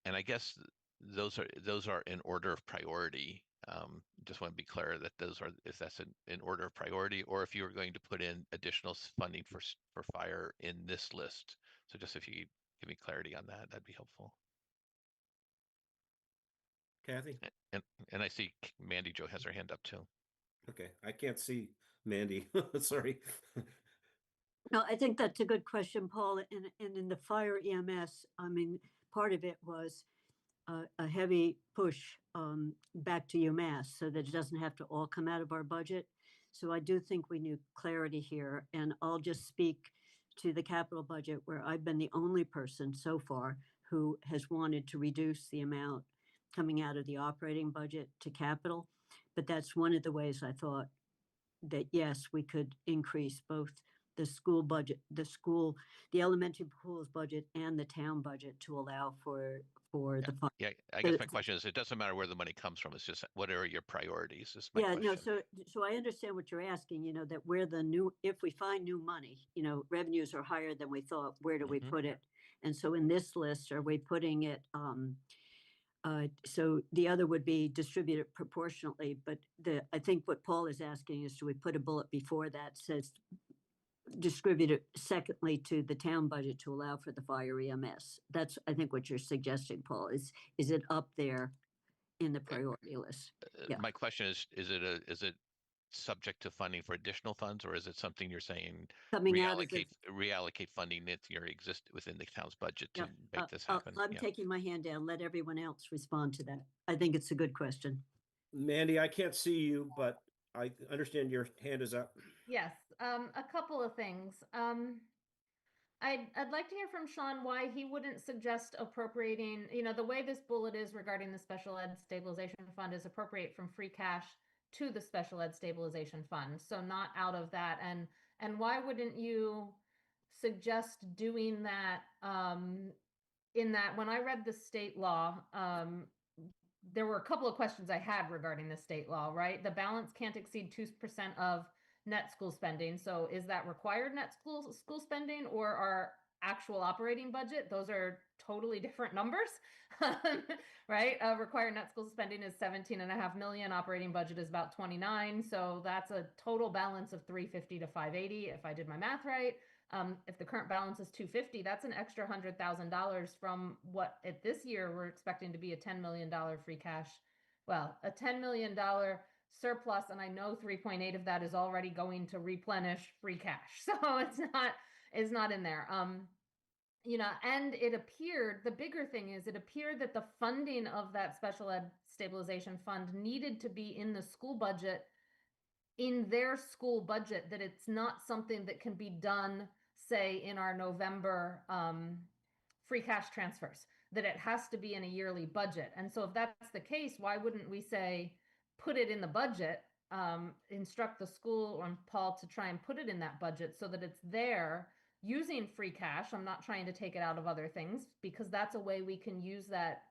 And I guess those are in order of priority. Just want to be clear that those are, if that's in order of priority, or if you were going to put in additional funding for fire in this list. So just if you could give me clarity on that, that'd be helpful. Kathy? And I see Mandy Jo has her hand up too. Okay, I can't see Mandy. Sorry. No, I think that's a good question, Paul. And in the fire EMS, I mean, part of it was a heavy push back to UMass so that it doesn't have to all come out of our budget. So I do think we need clarity here. And I'll just speak to the capital budget, where I've been the only person so far who has wanted to reduce the amount coming out of the operating budget to capital. But that's one of the ways I thought that, yes, we could increase both the school budget, the elementary schools budget and the town budget to allow for the fund. Yeah, I guess my question is, it doesn't matter where the money comes from. It's just, what are your priorities? Is my question. No, so I understand what you're asking, that where if we find new money, revenues are higher than we thought, where do we put it? And so in this list, are we putting it, so the other would be distributed proportionately, but I think what Paul is asking is, do we put a bullet before that says distribute it secondly to the town budget to allow for the fire EMS? That's, I think, what you're suggesting, Paul. Is it up there in the priority list? Yeah. My question is it subject to funding for additional funds, or is it something you're saying Coming out of reallocate funding that within the town's budget to make this happen? I'm taking my hand down. Let everyone else respond to that. I think it's a good question. Mandy, I can't see you, but I understand your hand is up. Yes, a couple of things. I'd like to hear from Sean why he wouldn't suggest appropriating, the way this bullet is regarding the special ed stabilization fund is appropriate from free cash to the special ed stabilization fund. So not out of that. And why wouldn't you suggest doing that, in that when I read the state law, there were a couple of questions I had regarding the state law, right? The balance can't exceed 2% of net school spending. So is that required net school spending or our actual operating budget? Those are totally different numbers, right? Required net school spending is 17.5 million. Operating budget is about 29. So that's a total balance of 350 to 580, if I did my math right. If the current balance is 250, that's an extra $100,000 from what at this year we're expecting to be a $10 million free cash. Well, a $10 million surplus, and I know 3.8 of that is already going to replenish free cash. So it's not in there. And it appeared, the bigger thing is, it appeared that the funding of that special ed stabilization fund needed to be in the school budget, in their school budget, that it's not something that can be done, say, in our November free cash transfers, that it has to be in a yearly budget. And so if that's the case, why wouldn't we say, put it in the budget, instruct the school or Paul to try and put it in that budget so that it's there. using free cash. I'm not trying to take it out of other things because that's a way we can use that,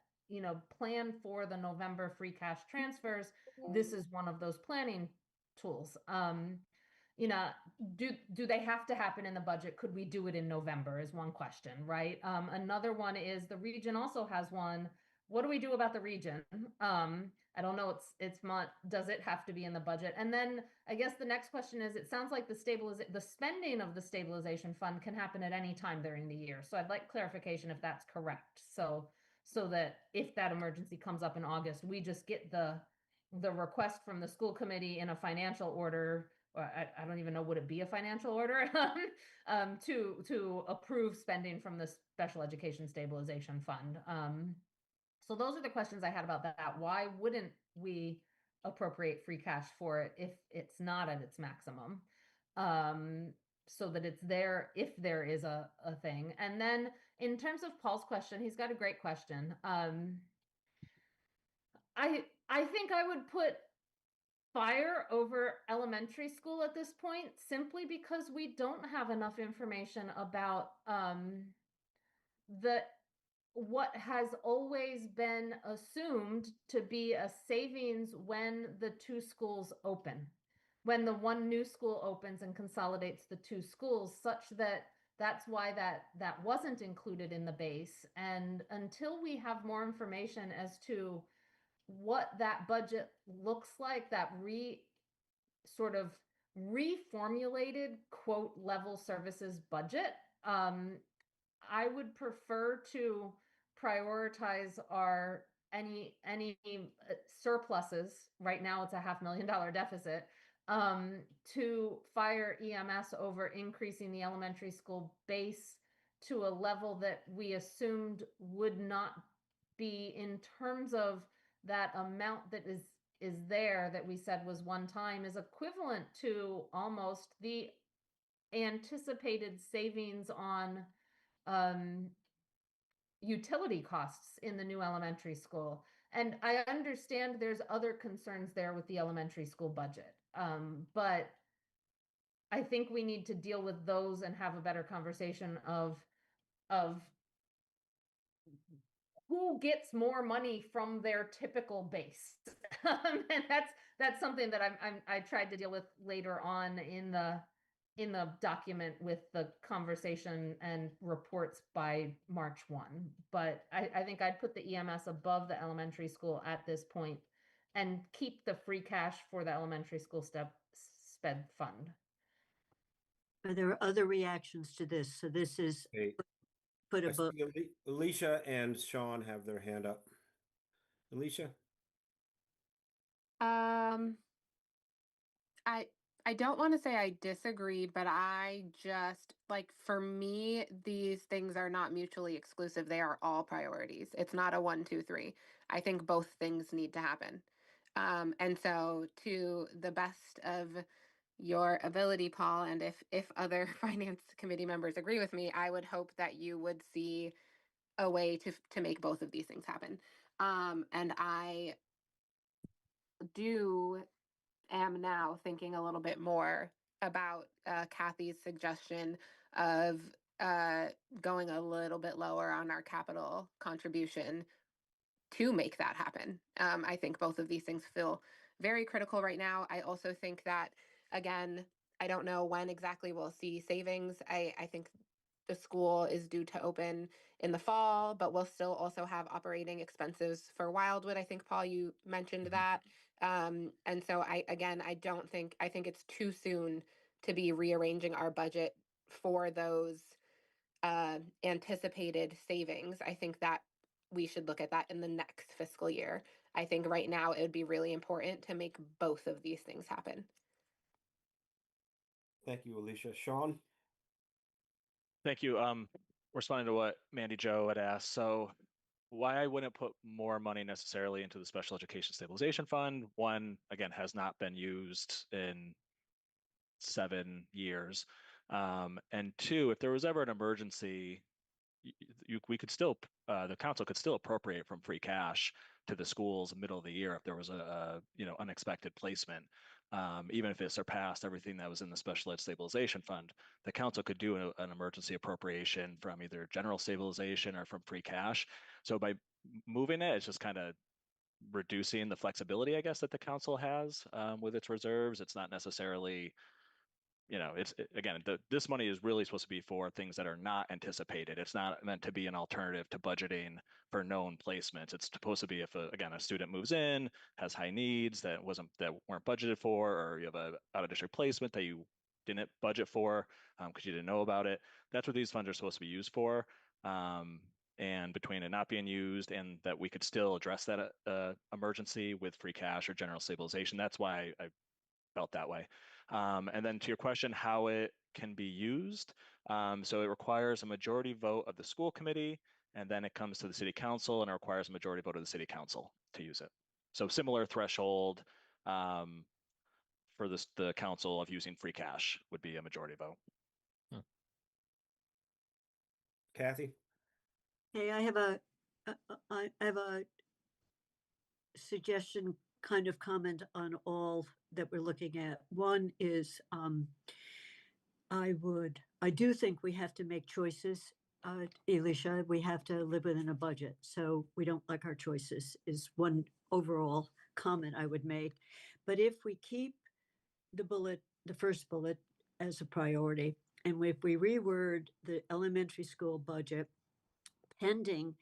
plan for the November free cash transfers. This is one of those planning tools. You know, do they have to happen in the budget? Could we do it in November is one question, right? Another one is the region also has one. What do we do about the region? I don't know. It's not. Does it have to be in the budget? And then I guess the next question is: it sounds like the spending of the stabilization fund can happen at any time during the year. So I'd like clarification if that's correct. So that if that emergency comes up in August, we just get the request from the school committee in a financial order. Or I don't even know, would it be a financial order to approve spending from the special education stabilization fund. So those are the questions I had about that. Why wouldn't we appropriate free cash for it if it's not at its maximum? So that it's there if there is a thing. And then in terms of Paul's question, he's got a great question. I think I would put fire over elementary school at this point, simply because we don't have enough information about the what has always been assumed to be a savings when the two schools open, when the one new school opens and consolidates the two schools, such that that's why that wasn't included in the base. And until we have more information as to what that budget looks like, that sort of reformulated quote level services budget, I would prefer to prioritize our any surpluses. Right now it's a $500,000 deficit, to fire EMS over increasing the elementary school base to a level that we assumed would not be, in terms of that amount that is there that we said was one time, is equivalent to almost the anticipated savings on utility costs in the new elementary school. And I understand there's other concerns there with the elementary school budget. But I think we need to deal with those and have a better conversation of who gets more money from their typical base. And that's something that I tried to deal with later on in the document with the conversation and reports by March 1. But I think I'd put the EMS above the elementary school at this point and keep the free cash for the elementary school sped fund. Are there other reactions to this? So this is Hey, put I above. see Alicia and Sean have their hand up. Alicia? I don't want to say I disagree, but I just like, for me, these things are not mutually exclusive. They are all priorities. It's not a 1, 2, 3. I think both things need to happen. And so, to the best of your ability, Paul, and if other finance committee members agree with me, I would hope that you would see a way to make both of these things happen. And I am now thinking a little bit more about Kathy's suggestion of going a little bit lower on our capital contribution to make that happen. I think both of these things feel very critical right now. I also think that, again, I don't know when exactly we'll see savings. I think the school is due to open in the fall, but we'll still also have operating expenses for Wildwood. I think, Paul, you mentioned that. And so I think it's too soon to be rearranging our budget for those anticipated savings. I think that we should look at that in the next fiscal year. I think right now it would be really important to make both of these things happen. Thank you, Alicia. Sean? Thank you. Responding to what Mandy Jo had asked, so why I wouldn't put more money necessarily into the Special Education Stabilization Fund, one, again, has not been used in 7 years. And two, if there was ever an emergency, we could still, the council could still appropriate from free cash to the schools middle of the year if there was a unexpected placement. Even if it surpassed everything that was in the special ed stabilization fund, the council could do an emergency appropriation from either general stabilization or from free cash. So by moving it, it's just kind of reducing the flexibility, I guess, that the council has with its reserves. It's not necessarily, again, this money is really supposed to be for things that are not anticipated. It's not meant to be an alternative to budgeting for known placements. It's supposed to be if, again, a student moves in, has high needs that weren't budgeted for, or you have a out of district placement that you didn't budget for because you didn't know about it. That's what these funds are supposed to be used for. And between it not being used and that we could still address that emergency with free cash or general stabilization, that's why I felt that way. And then to your question, how it can be used. So it requires a majority vote of the school committee, and then it comes to the city council and it requires a majority vote of the city council to use it. So similar threshold for the council of using free cash would be a majority vote. Kathy? Hey, I have a suggestion, kind of comment on all that we're looking at. One is I do think we have to make choices, Alicia. We have to live within a budget, so we don't like our choices is one overall comment I would make. But if we keep the first bullet as a priority, and if we reword the elementary school budget pending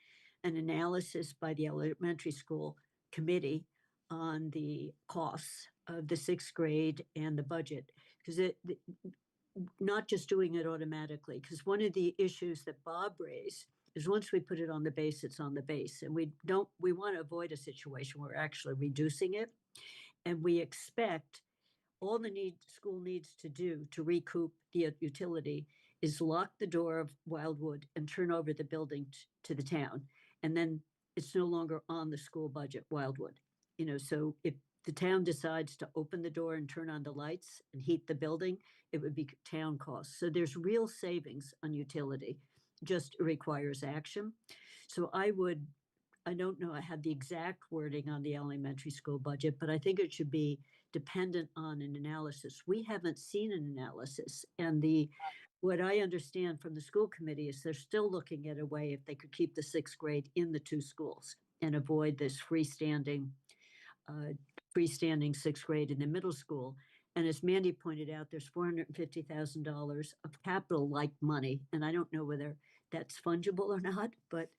an analysis by the elementary school committee on the costs of the sixth grade and the budget, because not just doing it automatically, because one of the issues that Bob raised is once we put it on the base, it's on the base. And we want to avoid a situation where we're actually reducing it. And we expect all the school needs to do to recoup the utility is lock the door of Wildwood and turn over the building to the town. And then it's no longer on the school budget, Wildwood. So if the town decides to open the door and turn on the lights and heat the building, it would be town costs. So there's real savings on utility, just requires action. So I don't know, I have the exact wording on the elementary school budget, but I think it should be dependent on an analysis. We haven't seen an analysis. And what I understand from the school committee is they're still looking at a way if they could keep the sixth grade in the two schools and avoid this freestanding sixth grade in the middle school. And as Mandy pointed out, there's $450,000 of capital-like money. And I don't know whether that's fungible or not, but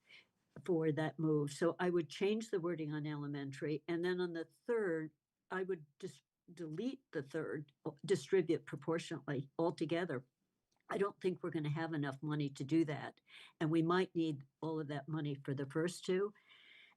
for that move. So I would change the wording on elementary. And then on the third, I would just delete the third, distribute proportionately altogether. I don't think we're going to have enough money to do that. And we might need all of that money for the first two.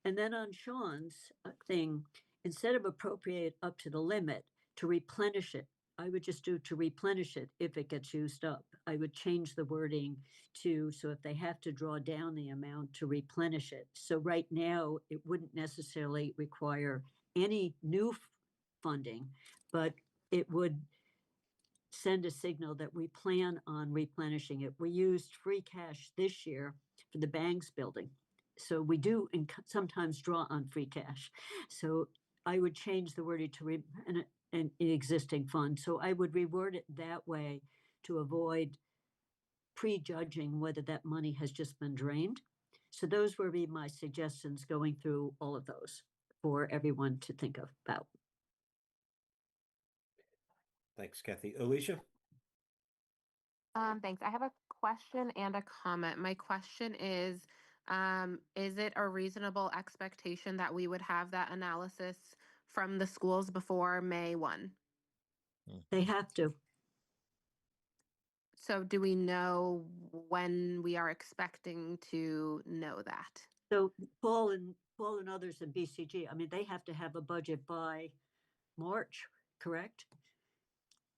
And then on Sean's thing, instead of appropriate up to the limit, to replenish it, I would just do to replenish it if it gets used up. I would change the wording so if they have to draw down the amount, to replenish it. So right now, it wouldn't necessarily require any new funding, but it would send a signal that we plan on replenishing it. We used free cash this year for the Bangs building. So we do sometimes draw on free cash. So I would change the wording to an existing fund. So I would reword it that way to avoid prejudging whether that money has just been drained. So those would be my suggestions going through all of those for everyone to think about. Thanks, Kathy. Alicia? Thanks. I have a question and a comment. My question is it a reasonable expectation that we would have that analysis from the schools before May 1? They have to. So do we know when we are expecting to know that? So Paul and others in BCG, I mean, they have to have a budget by March, correct?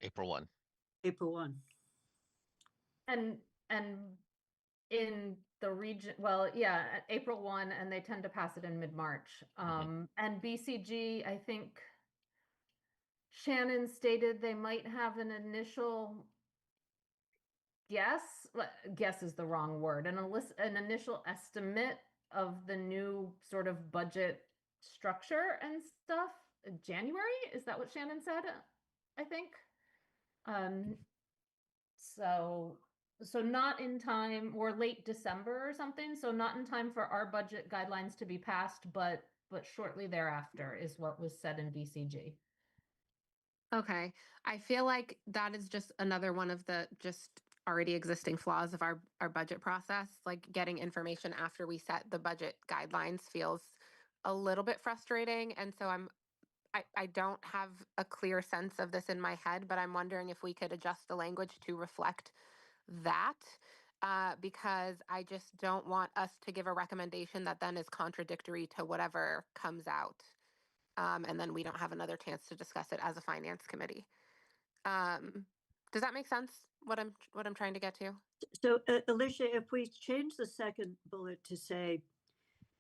April 1. April 1. And in the region, well, yeah, April 1, and they tend to pass it in mid-March. And BCG, I think Shannon stated they might have an initial guess is the wrong word, an initial estimate of the new sort of budget structure and stuff. January, is that what Shannon said? I think. Um, so not in time, or late December or something. So not in time for our budget guidelines to be passed, but shortly thereafter is what was said in BCG. Okay. I feel like that is just another one of the just already existing flaws of our budget process. Like getting information after we set the budget guidelines feels a little bit frustrating. And so I don't have a clear sense of this in my head, but I'm wondering if we could adjust the language to reflect that. Because I just don't want us to give a recommendation that then is contradictory to whatever comes out. And then we don't have another chance to discuss it as a finance committee. Does that make sense? What I'm trying to get to? So, Alicia, if we change the second bullet to say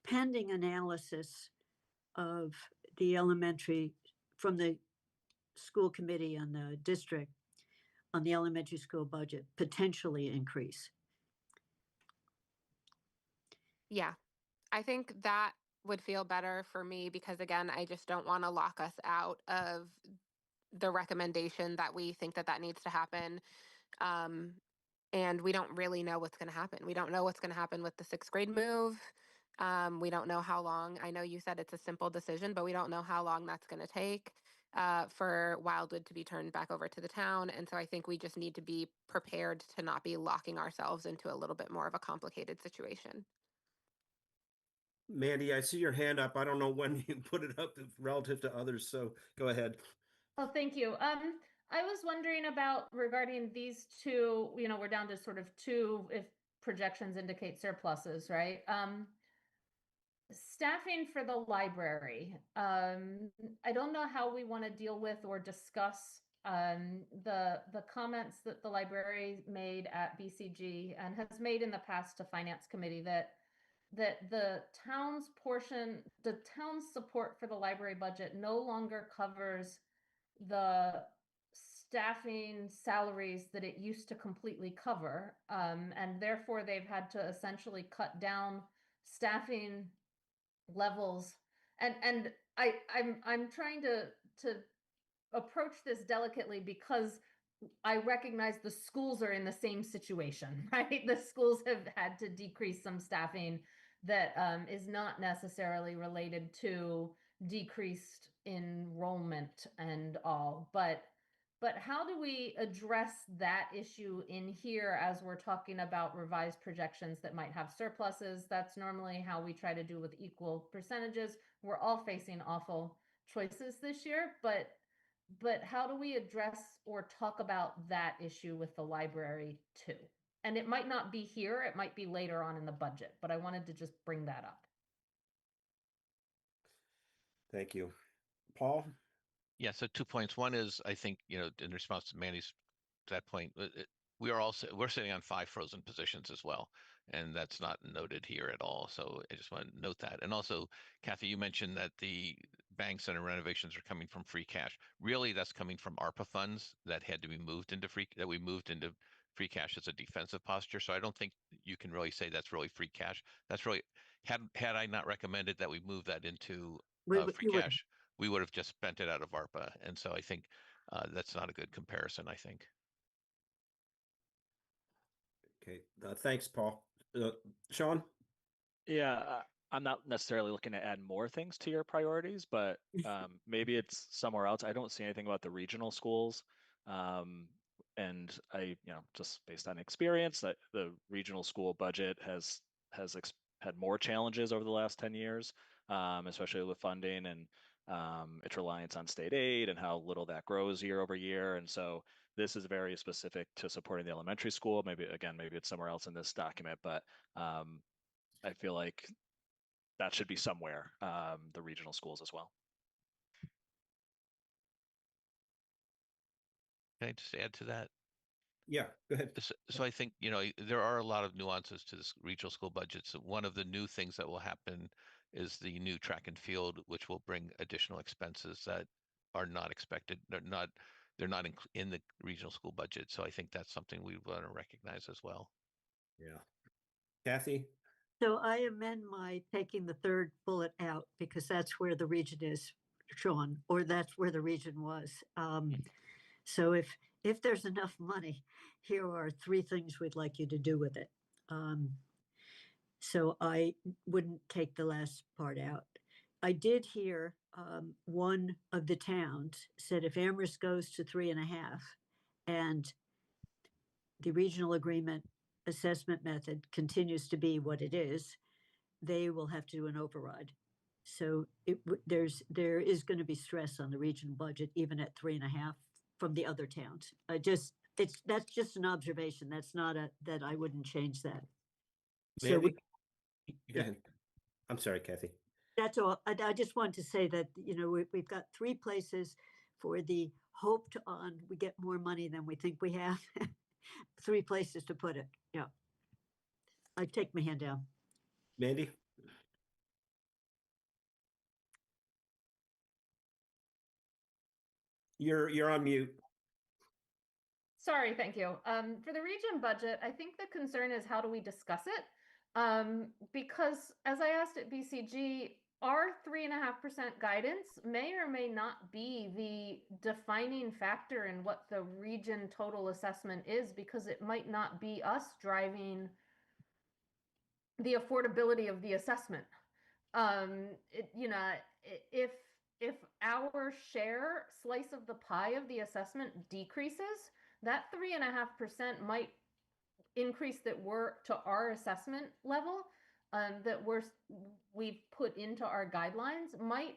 pending analysis of the elementary from the school committee and the district on the elementary school budget, potentially increase. Yeah, I think that would feel better for me because again, I just don't want to lock us out of the recommendation that we think that that needs to happen. Um, and we don't really know what's going to happen. We don't know what's going to happen with the sixth grade move. We don't know how long. I know you said it's a simple decision, but we don't know how long that's going to take for Wildwood to be turned back over to the town. And so I think we just need to be prepared to not be locking ourselves into a little bit more of a complicated situation. Mandy, I see your hand up. I don't know when you put it up relative to others, so go ahead. Oh, thank you. I was wondering about regarding these two, we're down to sort of two if projections indicate surpluses, right? Staffing for the library. I don't know how we want to deal with or discuss the comments that the library made at BCG and has made in the past to Finance Committee that the town's portion, the town's support for the library budget no longer covers the staffing salaries that it used to completely cover. And therefore they've had to essentially cut down staffing levels. And I'm trying to approach this delicately because I recognize the schools are in the same situation, right? The schools have had to decrease some staffing that is not necessarily related to decreased enrollment and all. But how do we address that issue in here as we're talking about revised projections that might have surpluses? That's normally how we try to do with equal percentages. We're all facing awful choices this year, but how do we address or talk about that issue with the library too? And it might not be here, it might be later on in the budget, but I wanted to just bring that up. Thank you. Paul? Yeah, so 2 points. One is, I think, in response to Mandy's that point, we are also we're sitting on 5 frozen positions as well, and that's not noted here at all. So I just want to note that. And also, Kathy, you mentioned that the bank center renovations are coming from free cash. Really, that's coming from ARPA funds that had to be moved into we moved into free cash as a defensive posture. So I don't think you can really say that's really free cash. That's really had I not recommended that we move that into free cash, we would have just spent it out of ARPA. And so I think that's not a good comparison, I think. Okay, thanks, Paul. Sean? Yeah, I'm not necessarily looking to add more things to your priorities, but maybe it's somewhere else. I don't see anything about the regional schools. And just based on experience, that the regional school budget has had more challenges over the last 10 years, especially with funding and its reliance on state aid and how little that grows year over year. And so this is very specific to supporting the elementary school. Maybe it's somewhere else in this document, but I feel like that should be somewhere, the regional schools as well. Can I just add to that? Yeah, go ahead. So I think, there are a lot of nuances to this regional school budgets. One of the new things that will happen is the new track and field, which will bring additional expenses that are not expected. They're not in the regional school budget. So I think that's something we want to recognize as well. Yeah. Kathy? So I amend my taking the third bullet out because that's where the region is, Sean, or that's where the region was. So if there's enough money, here are 3 things we'd like you to do with it. So I wouldn't take the last part out. I did hear one of the towns said if Amherst goes to 3.5 and the regional agreement assessment method continues to be what it is, they will have to do an override. So there is going to be stress on the regional budget, even at 3.5 from the other towns. That's just an observation. That's not that I wouldn't change that. So Mandy? Go ahead. I'm sorry, Kathy. That's all. I just want to say that, we've got 3 places for the hoped on, we get more money than we think we have. 3 places to put it. Yeah. I take my hand down. Mandy? You're on mute. Sorry, thank you. For the region budget, I think the concern is how do we discuss it? Because as I asked at BCG, our 3.5% guidance may or may not be the defining factor in what the region total assessment is, because it might not be us driving the affordability of the assessment. If our share slice of the pie of the assessment decreases, that 3.5% might increase that we're to our assessment level that we've put into our guidelines might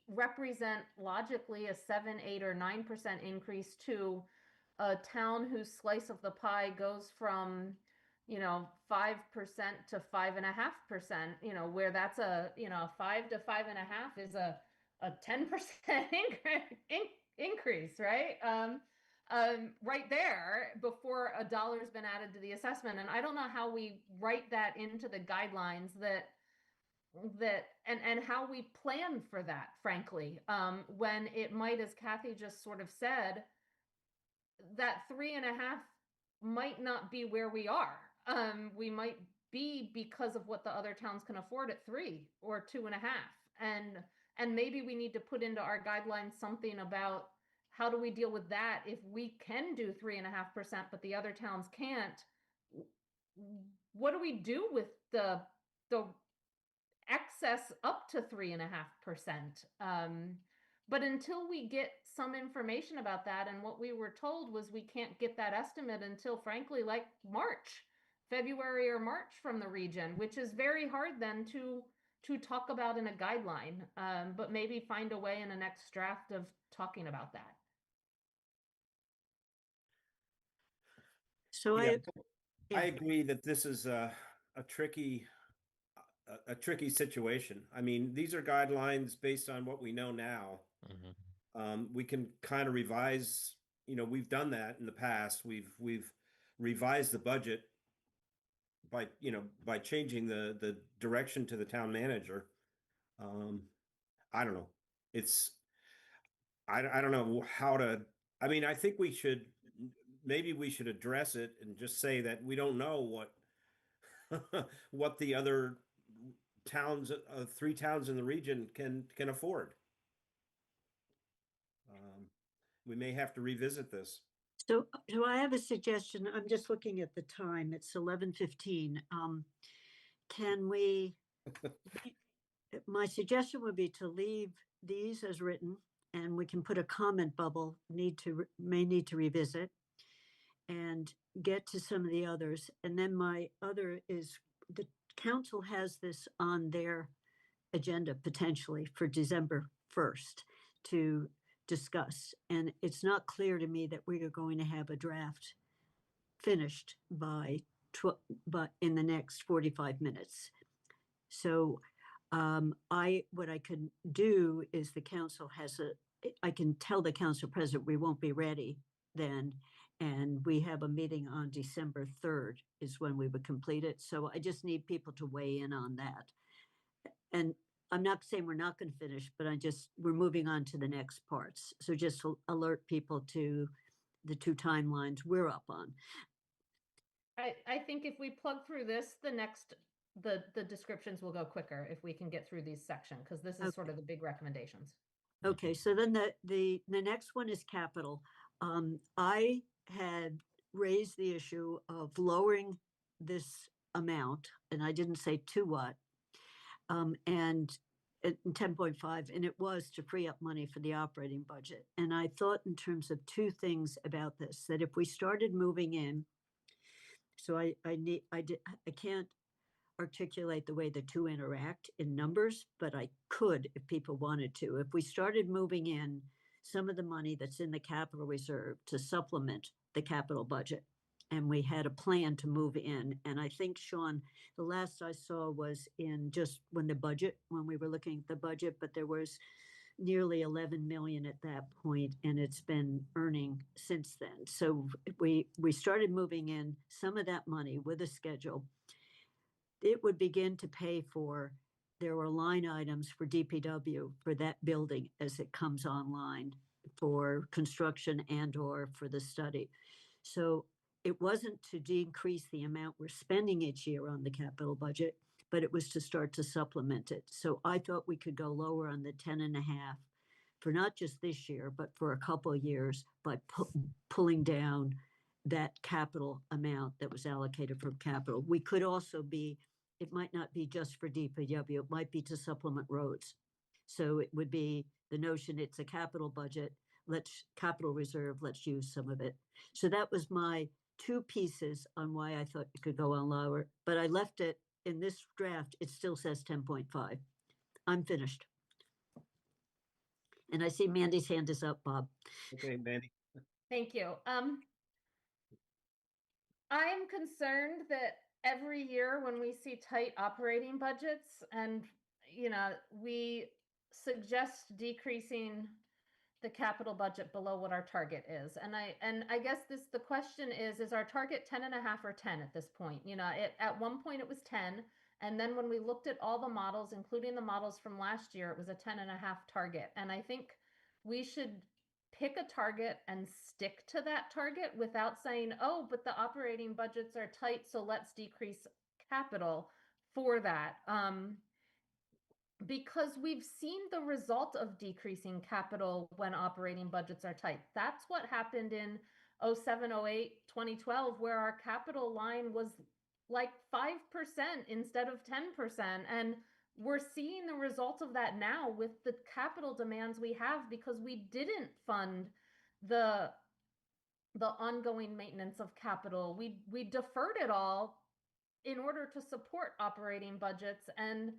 represent logically a 7, 8, or 9% increase to a town whose slice of the pie goes from 5% to 5.5%, where that's 5 to 5.5 is a 10% increase, right? Right there before a dollar's been added to the assessment. And I don't know how we write that into the guidelines and how we plan for that, frankly, when it might, as Kathy just sort of said, that 3.5 might not be where we are. We might be because of what the other towns can afford at 3 or 2.5. And maybe we need to put into our guidelines something about how do we deal with that if we can do 3.5%, but the other towns can't? What do we do with the excess up to 3.5%? But until we get some information about that, and what we were told was we can't get that estimate until, frankly, like February or March from the region, which is very hard then to talk about in a guideline, but maybe find a way in a next draft of talking about that. So I agree that this is a tricky situation. I mean, these are guidelines based on what we know now. Mm-hmm. We can kind of revise. We've done that in the past. We've revised the budget by changing the direction to the town manager. I don't know. I don't know how to. I mean, I think maybe we should address it and just say that we don't know what the other towns, 3 towns in the region can afford. We may have to revisit this. So I have a suggestion. I'm just looking at the time. It's 11:15. Can we? My suggestion would be to leave these as written, and we can put a comment bubble. May need to revisit, and get to some of the others. And then my other is the council has this on their agenda potentially for December 1st to discuss. And it's not clear to me that we are going to have a draft finished by in the next 45 minutes. So what I can do is the council I can tell the council president we won't be ready then. And we have a meeting on December 3rd is when we would complete it. So I just need people to weigh in on that. And I'm not saying we're not going to finish, but we're moving on to the next parts. So just to alert people to the 2 timelines we're up on. I think if we plug through this, the descriptions will go quicker if we can get through these sections, because this is sort of the big recommendations. Okay, so then the next one is capital. I had raised the issue of lowering this amount, and I didn't say to what, and 10.5, and it was to free up money for the operating budget. And I thought in terms of two things about this, that if we started moving in, so I can't articulate the way the two interact in numbers, but I could if people wanted to. If we started moving in some of the money that's in the capital reserve to supplement the capital budget, and we had a plan to move in. And I think, Sean, the last I saw was in just when we were looking at the budget, but there was nearly 11 million at that point, and it's been earning since then. So we started moving in some of that money with a schedule. It would begin to pay for, there were line items for DPW for that building as it comes online for construction and or for the study. So it wasn't to decrease the amount we're spending each year on the capital budget, but it was to start to supplement it. So I thought we could go lower on the 10.5 for not just this year, but for a couple of years by pulling down that capital amount that was allocated from capital. We could also be, it might not be just for DPW, it might be to supplement roads. So it would be the notion it's a capital budget, capital reserve, let's use some of it. So that was my two pieces on why I thought it could go on lower, but I left it in this draft, it still says 10.5. I'm finished. And I see Mandy's hand is up, Bob. Okay, Mandy. Thank you. I'm concerned that every year when we see tight operating budgets and, we suggest decreasing the capital budget below what our target is. And I guess the question is our target 10.5 or 10 at this point? At one point it was 10. And then when we looked at all the models, including the models from last year, it was a 10.5 target. And I think we should pick a target and stick to that target without saying, oh, but the operating budgets are tight, so let's decrease capital for that. Because we've seen the result of decreasing capital when operating budgets are tight. That's what happened in 07, 08, 2012, where our capital line was like 5% instead of 10%. And we're seeing the result of that now with the capital demands we have because we didn't fund the ongoing maintenance of capital. We deferred it all in order to support operating budgets, and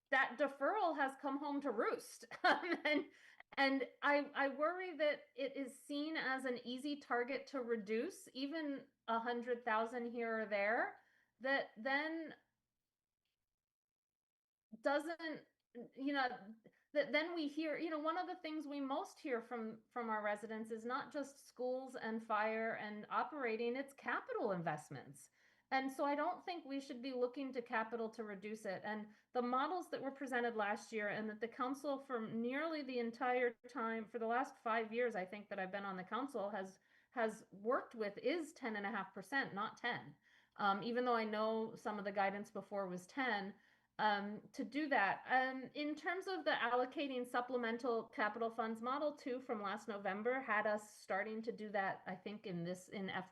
that deferral has come home to roost. And I worry that it is seen as an easy target to reduce, even 100,000 here or there, that then doesn't, that then we hear, one of the things we most hear from our residents is not just schools and fire and operating, it's capital investments. And so I don't think we should be looking to capital to reduce it. And the models that were presented last year and that the council for nearly the entire time, for the last 5 years, I think that I've been on the council has worked with is 10.5%, not 10. Even though I know some of the guidance before was 10, to do that. In terms of the allocating supplemental capital funds, Model 2 from last November had us starting to do that, I think, in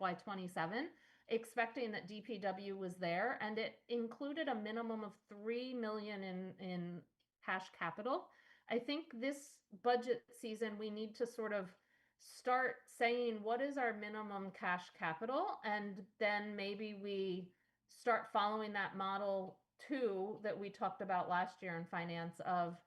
FY27, expecting that DPW was there, and it included a minimum of 3 million in cash capital. I think this budget season, we need to sort of start saying, what is our minimum cash capital? And then maybe we start following that Model 2 that we talked about last year in finance of,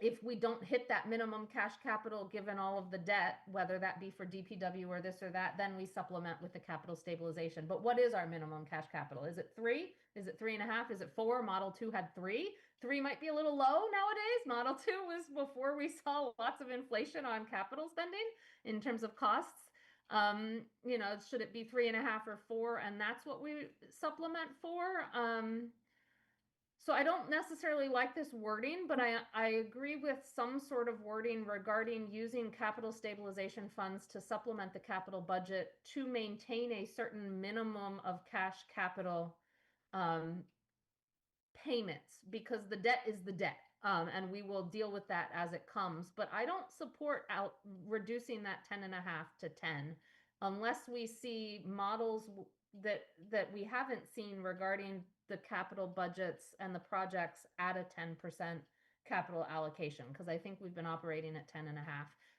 if we don't hit that minimum cash capital, given all of the debt, whether that be for DPW or this or that, then we supplement with the capital stabilization. But what is our minimum cash capital? Is it 3? Is it 3.5? Is it 4? Model 2 had 3. 3 might be a little low nowadays. Model 2 was before we saw lots of inflation on capital spending in terms of costs. Should it be 3.5 or 4? And that's what we supplement for. So I don't necessarily like this wording, but I agree with some sort of wording regarding using capital stabilization funds to supplement the capital budget to maintain a certain minimum of cash capital payments, because the debt is the debt. And we will deal with that as it comes. But I don't support reducing that 10.5 to 10 unless we see models that we haven't seen regarding the capital budgets and the projects at a 10% capital allocation, because I think we've been operating at 10.5.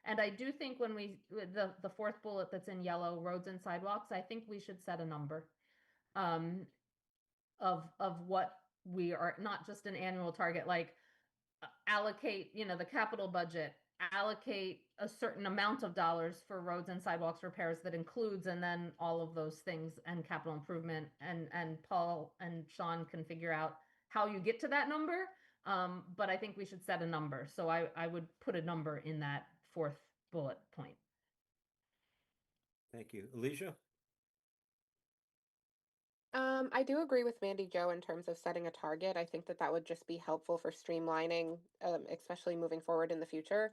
And I do think when the fourth bullet that's in yellow, roads and sidewalks, I think we should set a number of what we are, not just an annual target, like allocate, the capital budget, allocate a certain amount of dollars for roads and sidewalks repairs that includes, and then all of those things and capital improvement, and Paul and Sean can figure out how you get to that number. But I think we should set a number. So I would put a number in that fourth bullet point. Thank you. Alicia? I do agree with Mandy Jo in terms of setting a target. I think that that would just be helpful for streamlining, especially moving forward in the future.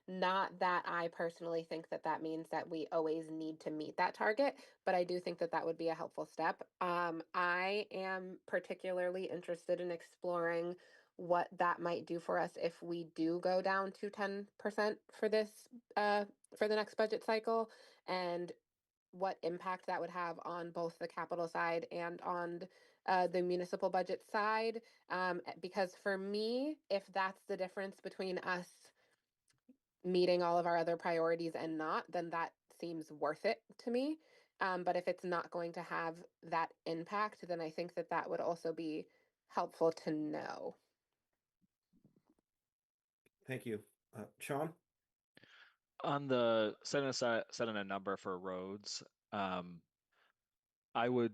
Not that I personally think that that means that we always need to meet that target, but I do think that that would be a helpful step. I am particularly interested in exploring what that might do for us if we do go down to 10% for this, for the next budget cycle, and what impact that would have on both the capital side and on the municipal budget side. Because for me, if that's the difference between us meeting all of our other priorities and not, then that seems worth it to me. But if it's not going to have that impact, then I think that that would also be helpful to know. Thank you. Sean? On the setting a number for roads, I would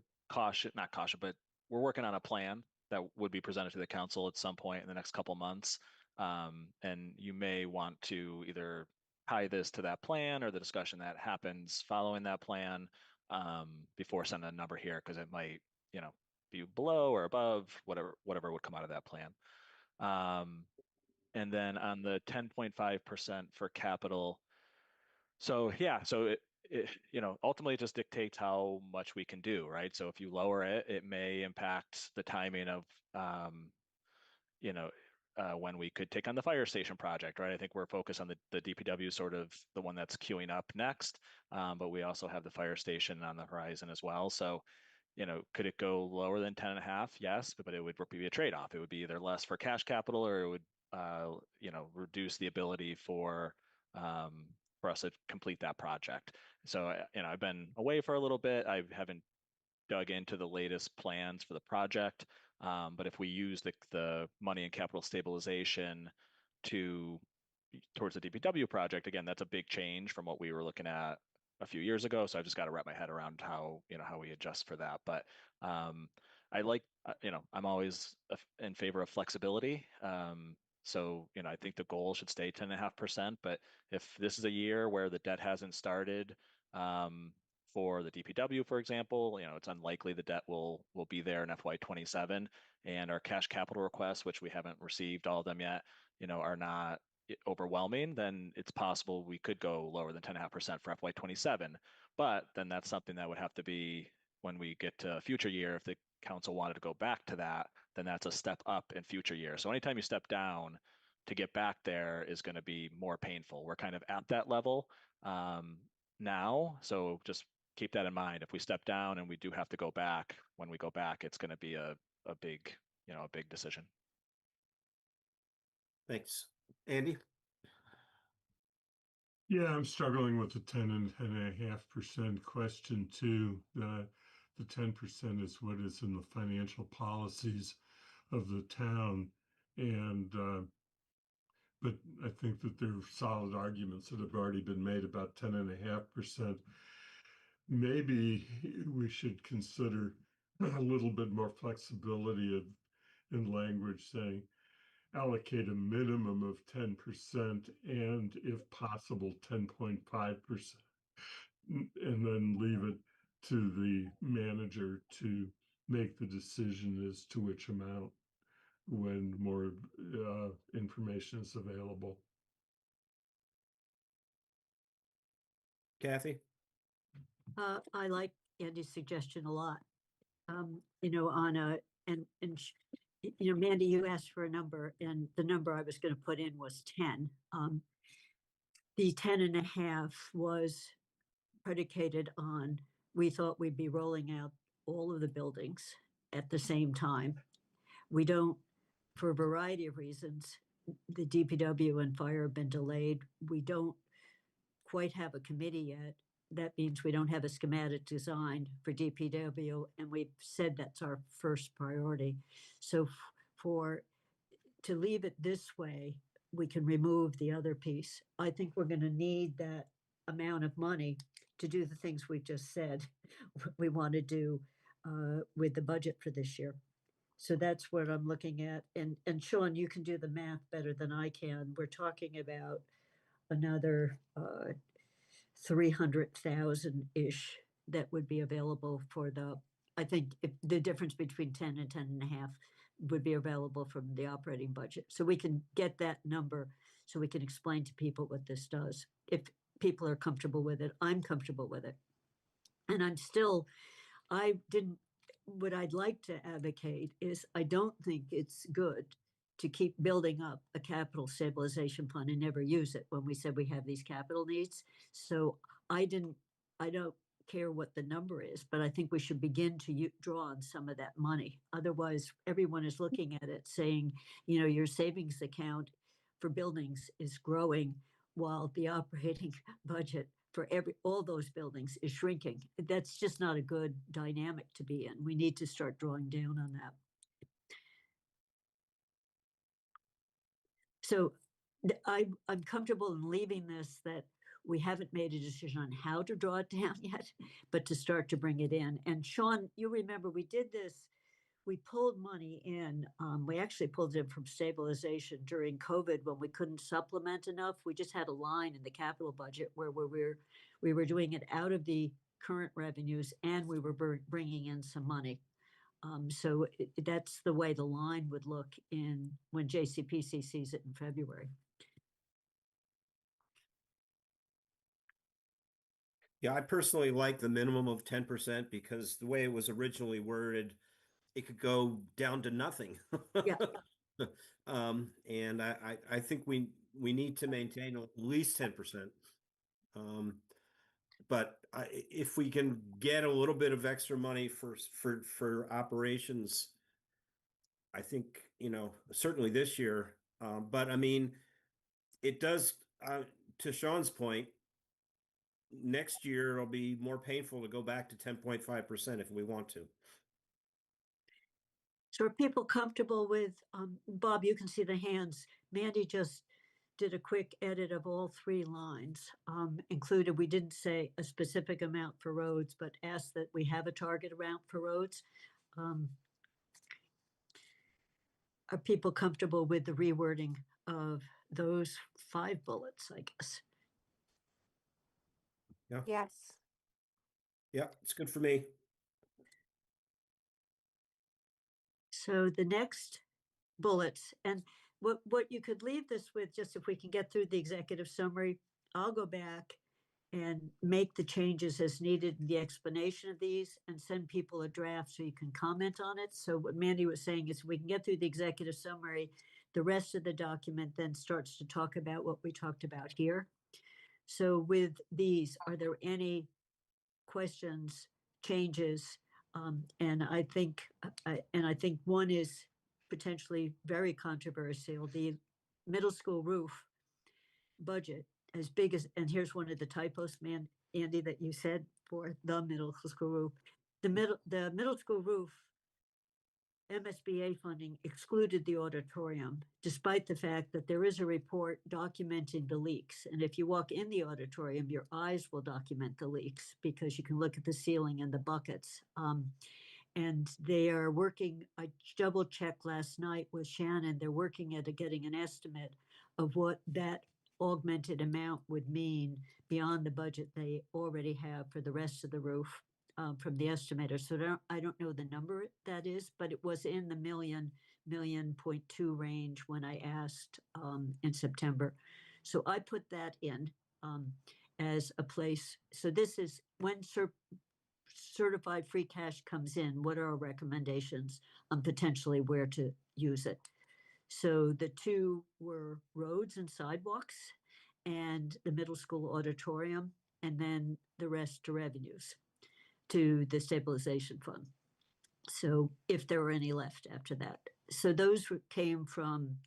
not caution, but we're working on a plan that would be presented to the council at some point in the next couple months. And you may want to either tie this to that plan or the discussion that happens following that plan before sending a number here, because it might, be below or above whatever would come out of that plan. And then on the 10.5% for capital. So yeah, so it ultimately it just dictates how much we can do, right? So if you lower it, it may impact the timing of, when we could take on the fire station project, right? I think we're focused on the DPW, sort of the one that's queuing up next, but we also have the fire station on the horizon as well. So, could it go lower than 10.5? Yes, but it would be a trade-off. It would be either less for cash capital, or it would, reduce the ability for us to complete that project. So, I've been away for a little bit. I haven't dug into the latest plans for the project. But if we use the money in capital stabilization towards the DPW project, again, that's a big change from what we were looking at a few years ago. So I've just got to wrap my head around how we adjust for that. But I like, I'm always in favor of flexibility. So, I think the goal should stay 10.5%. But if this is a year where the debt hasn't started, for the DPW, for example, it's unlikely the debt will be there in FY27, and our cash capital requests, which we haven't received all of them yet, are not overwhelming, then it's possible we could go lower than 10.5% for FY27. But then that's something that would have to be when we get to a future year. If the council wanted to go back to that, then that's a step up in future years. So anytime you step down, to get back there is going to be more painful. We're kind of at that level now, so just keep that in mind. If we step down and we do have to go back, when we go back, it's going to be a big, a big decision. Thanks. Andy? Yeah, I'm struggling with the 10.5% question too. The 10% is what is in the financial policies of the town. And, but I think that there are solid arguments that have already been made about 10.5%. Maybe we should consider a little bit more flexibility in language, saying allocate a minimum of 10% and, if possible, 10.5%, and then leave it to the manager to make the decision as to which amount when more information is available. Kathy? I like Andy's suggestion a lot. Mandy, you asked for a number, and the number I was going to put in was 10. The 10 and a half was predicated on, we thought we'd be rolling out all of the buildings at the same time. We don't, for a variety of reasons, the DPW and fire have been delayed. We don't quite have a committee yet. That means we don't have a schematic design for DPW, and we've said that's our first priority. So to leave it this way, we can remove the other piece. I think we're going to need that amount of money to do the things we've just said we want to do with the budget for this year. So that's what I'm looking at. And Sean, you can do the math better than I can. We're talking about another 300,000-ish that would be available for I think the difference between 10 and 10 and a half would be available from the operating budget. So we can get that number so we can explain to people what this does. If people are comfortable with it, I'm comfortable with it. And what I'd like to advocate is I don't think it's good to keep building up a capital stabilization fund and never use it when we said we have these capital needs. So I don't care what the number is, but I think we should begin to draw on some of that money. Otherwise, everyone is looking at it saying, your savings account for buildings is growing while the operating budget for all those buildings is shrinking. That's just not a good dynamic to be in. We need to start drawing down on that. So I'm comfortable in leaving this, that we haven't made a decision on how to draw it down yet, but to start to bring it in. And Sean, you remember we did this, we pulled money in. We actually pulled it in from stabilization during COVID when we couldn't supplement enough. We just had a line in the capital budget where we were doing it out of the current revenues, and we were bringing in some money. So that's the way the line would look when JCPC sees it in February. Yeah, I personally like the minimum of 10% because the way it was originally worded, it could go down to nothing. Yeah. And I think we need to maintain at least 10%. But if we can get a little bit of extra money for operations, I think, certainly this year. But I mean, it does, to Sean's point, next year it'll be more painful to go back to 10.5% if we want to. So are people comfortable with, Bob, you can see the hands. Mandy just did a quick edit of all 3 lines, included, we didn't say a specific amount for roads, but asked that we have a target amount for roads. Are people comfortable with the rewording of those 5 bullets, I guess? Yeah. Yes. Yeah, it's good for me. So the next bullets, and what you could leave this with, just if we can get through the executive summary, I'll go back and make the changes as needed in the explanation of these and send people a draft so you can comment on it. So what Mandy was saying is we can get through the executive summary, the rest of the document then starts to talk about what we talked about here. So with these, are there any questions, changes? And I think one is potentially very controversial. The middle school roof budget, as big as, and here's one of the typos, Andy, that you said for the middle school roof. The middle school roof MSBA funding excluded the auditorium, despite the fact that there is a report documenting the leaks. And if you walk in the auditorium, your eyes will document the leaks because you can look at the ceiling and the buckets. And they are working, I double checked last night with Shannon, they're working at getting an estimate of what that augmented amount would mean beyond the budget they already have for the rest of the roof. From the estimator. So I don't know the number that is, but it was in the $1.2 million range when I asked in September. So I put that in as a place. So this is when certified free cash comes in, what are our recommendations on potentially where to use it? So the two were roads and sidewalks and the middle school auditorium, and then the rest to revenues to the stabilization fund. So if there were any left after that. So those came from,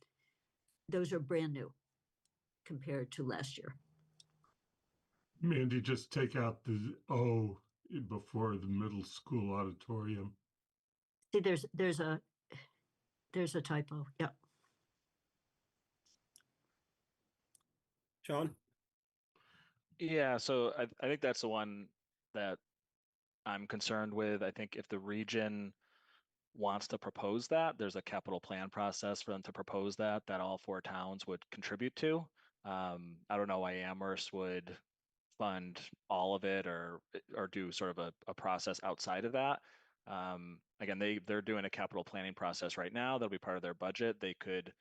those are brand new compared to last year. Mandy, just take out the O before the middle school auditorium. See, there's a typo. Yeah. Sean? Yeah, so I think that's the one that I'm concerned with. I think if the region wants to propose that, there's a capital plan process for them to propose that all four towns would contribute to. I don't know why Amherst would fund all of it or do sort of a process outside of that. Again, they're doing a capital planning process right now. That'll be part of their budget. They could,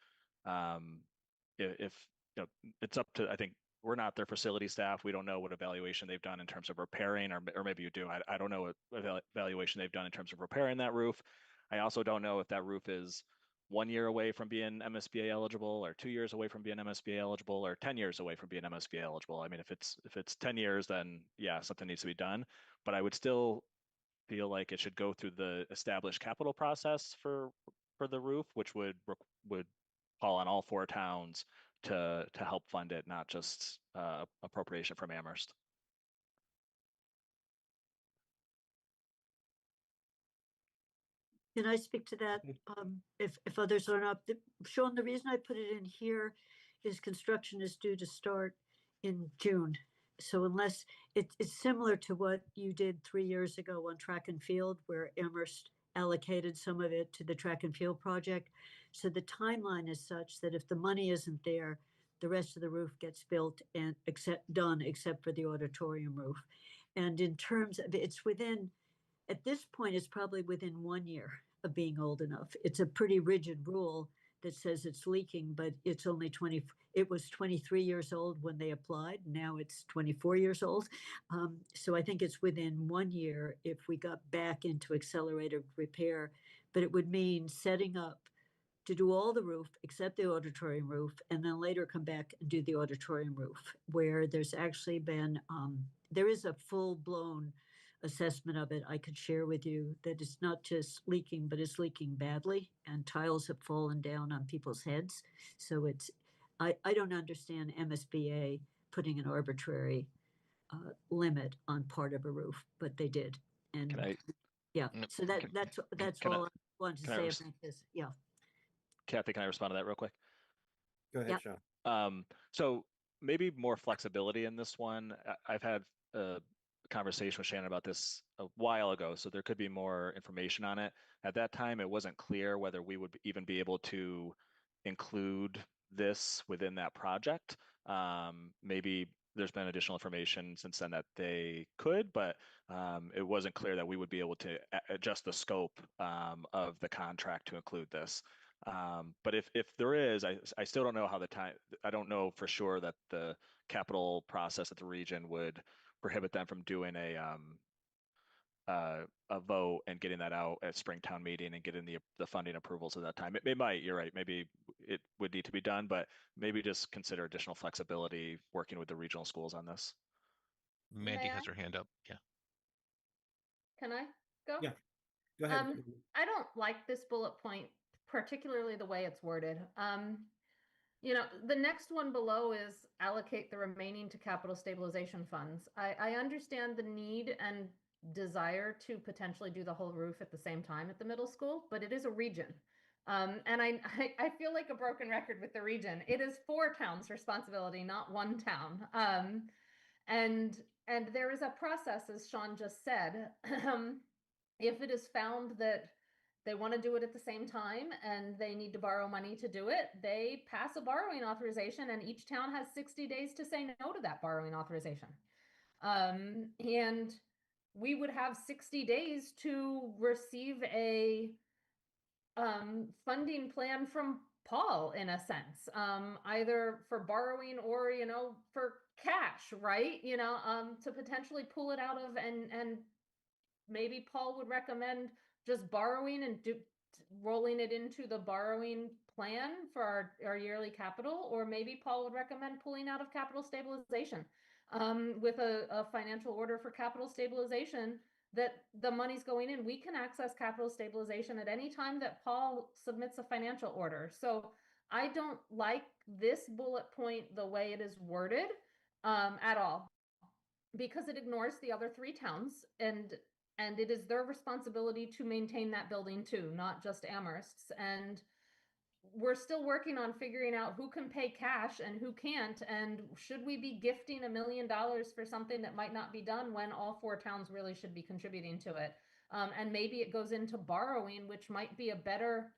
if you know, it's up to, I think we're not their facility staff. We don't know what evaluation they've done in terms of repairing, or maybe you do. I don't know what evaluation they've done in terms of repairing that roof. I also don't know if that roof is 1 year away from being MSBA eligible, or 2 years away from being MSBA eligible, or 10 years away from being MSBA eligible. I mean, if it's 10 years, then yeah, something needs to be done. But I would still feel like it should go through the established capital process for the roof, which would call on all four towns to help fund it, not just appropriation from Amherst. Can I speak to that? If others are not, Sean, the reason I put it in here is construction is due to start in June. So unless it's similar to what you did 3 years ago on track and field, where Amherst allocated some of it to the track and field project. So the timeline is such that if the money isn't there, the rest of the roof gets built and done except for the auditorium roof. And in terms of, it's within, at this point, it's probably within 1 year of being old enough. It's a pretty rigid rule that says it's leaking, but it's only it was 23 years old when they applied. Now it's 24 years old. So I think it's within 1 year if we got back into accelerated repair, but it would mean setting up to do all the roof except the auditorium roof, and then later come back and do the auditorium roof, where there's actually been, there is a full-blown assessment of it I could share with you, that it's not just leaking, but it's leaking badly, and tiles have fallen down on people's heads. So it's, I don't understand MSBA putting an arbitrary limit on part of a roof, but they did. And Can I? yeah, so that's can all I wanted to can I say res- about this. Yeah. Kathy, can I respond to that real quick? Go ahead, Yeah. Sean. So maybe more flexibility in this one. I've had a conversation with Shannon about this a while ago, so there could be more information on it. At that time, it wasn't clear whether we would even be able to include this within that project. Maybe there's been additional information since then that they could, but it wasn't clear that we would be able to adjust the scope of the contract to include this. But if there is, I still don't know how I don't know for sure that the capital process at the region would prohibit them from doing a vote and getting that out at Springtown meeting and getting the funding approvals at that time. It might, you're right, maybe it would need to be done, but maybe just consider additional flexibility working with the regional schools on this. Mandy May has I? her hand up. Yeah. Can I go? Yeah. Go ahead. I don't like this bullet point, particularly the way it's worded. You know, the next one below is allocate the remaining to capital stabilization funds. I understand the need and desire to potentially do the whole roof at the same time at the middle school, but it is a region. And I feel like a broken record with the region. It is 4 towns' responsibility, not 1 town. And there is a process, as Sean just said. If it is found that they want to do it at the same time and they need to borrow money to do it, they pass a borrowing authorization, and each town has 60 days to say no to that borrowing authorization. And we would have 60 days to receive a funding plan from Paul, in a sense, either for borrowing or, you know, for cash, right? You know, to potentially pull it out of and maybe Paul would recommend just borrowing and rolling it into the borrowing plan for our yearly capital, or maybe Paul would recommend pulling out of capital stabilization with a financial order for capital stabilization that the money's going in. We can access capital stabilization at any time that Paul submits a financial order. So I don't like this bullet point the way it is worded at all, because it ignores the other three towns, and it is their responsibility to maintain that building too, not just Amherst's. And we're still working on figuring out who can pay cash and who can't, and should we be gifting $1 million for something that might not be done when all four towns really should be contributing to it. And maybe it goes into borrowing, which might be a better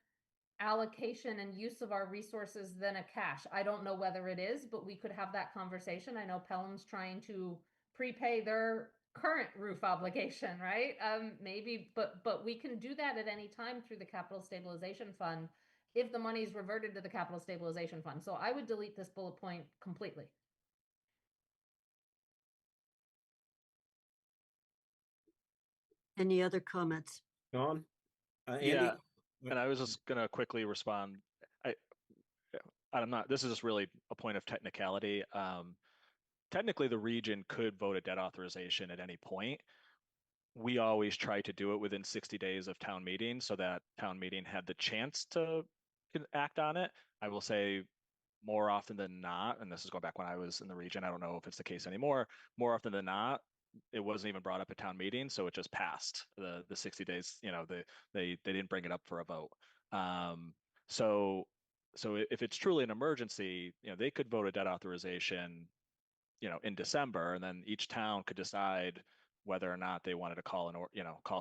allocation and use of our resources than a cash. I don't know whether it is, but we could have that conversation. I know Pelham's trying to prepay their current roof obligation, right? Maybe, but we can do that at any time through the capital stabilization fund if the money is reverted to the capital stabilization fund. So I would delete this bullet point completely. Any other comments? John? Andy? Yeah, and I was just gonna quickly respond. I, I'm not. This is just really a point of technicality. Technically, the region could vote a debt authorization at any point. We always try to do it within 60 days of town meeting, so that town meeting had the chance to act on it. I will say, more often than not, and this is going back when I was in the region, I don't know if it's the case anymore, more often than not, it wasn't even brought up at town meeting, so it just passed the 60 days. They didn't bring it up for a vote. So if it's truly an emergency, they could vote a debt authorization, in December, and then each town could decide whether or not they wanted to call call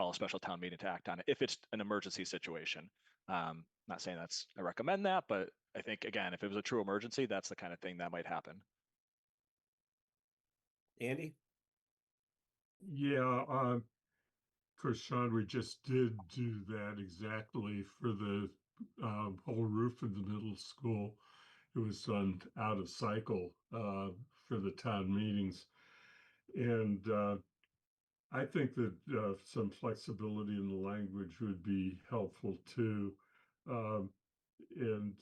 a special town meeting to act on it if it's an emergency situation. Not saying I recommend that, but I think, again, if it was a true emergency, that's the kind of thing that might happen. Andy? Yeah, of course, Sean, we just did do that exactly for the whole roof of the middle school. It was done out of cycle for the town meetings. And I think that some flexibility in the language would be helpful too. Um, and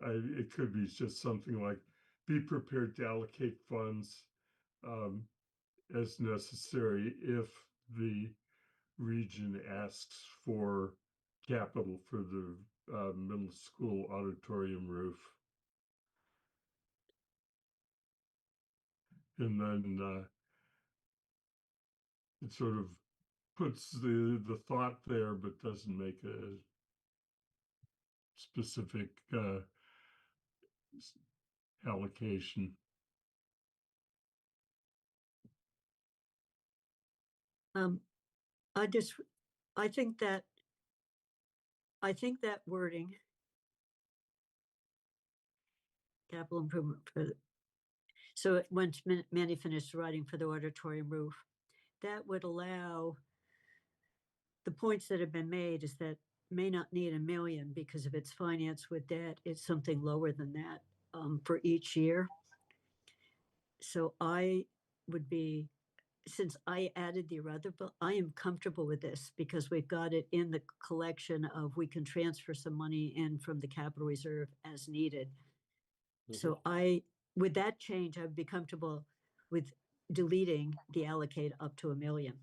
it could be just something like, be prepared to allocate funds um, as necessary if the region asks for capital for the middle school auditorium roof. And then it sort of puts the thought there, but doesn't make a specific allocation. I think that wording, capital improvement so once Manny finished writing for the auditorium roof, that would allow the points that have been made is that may not need $1 million, because if it's financed with debt, it's something lower than that for each year. So I would be, since I added the other bill, I am comfortable with this because we've got it in the collection of, we can transfer some money in from the capital reserve as needed. So with that change, I'd be comfortable with deleting the allocate up to $1 million.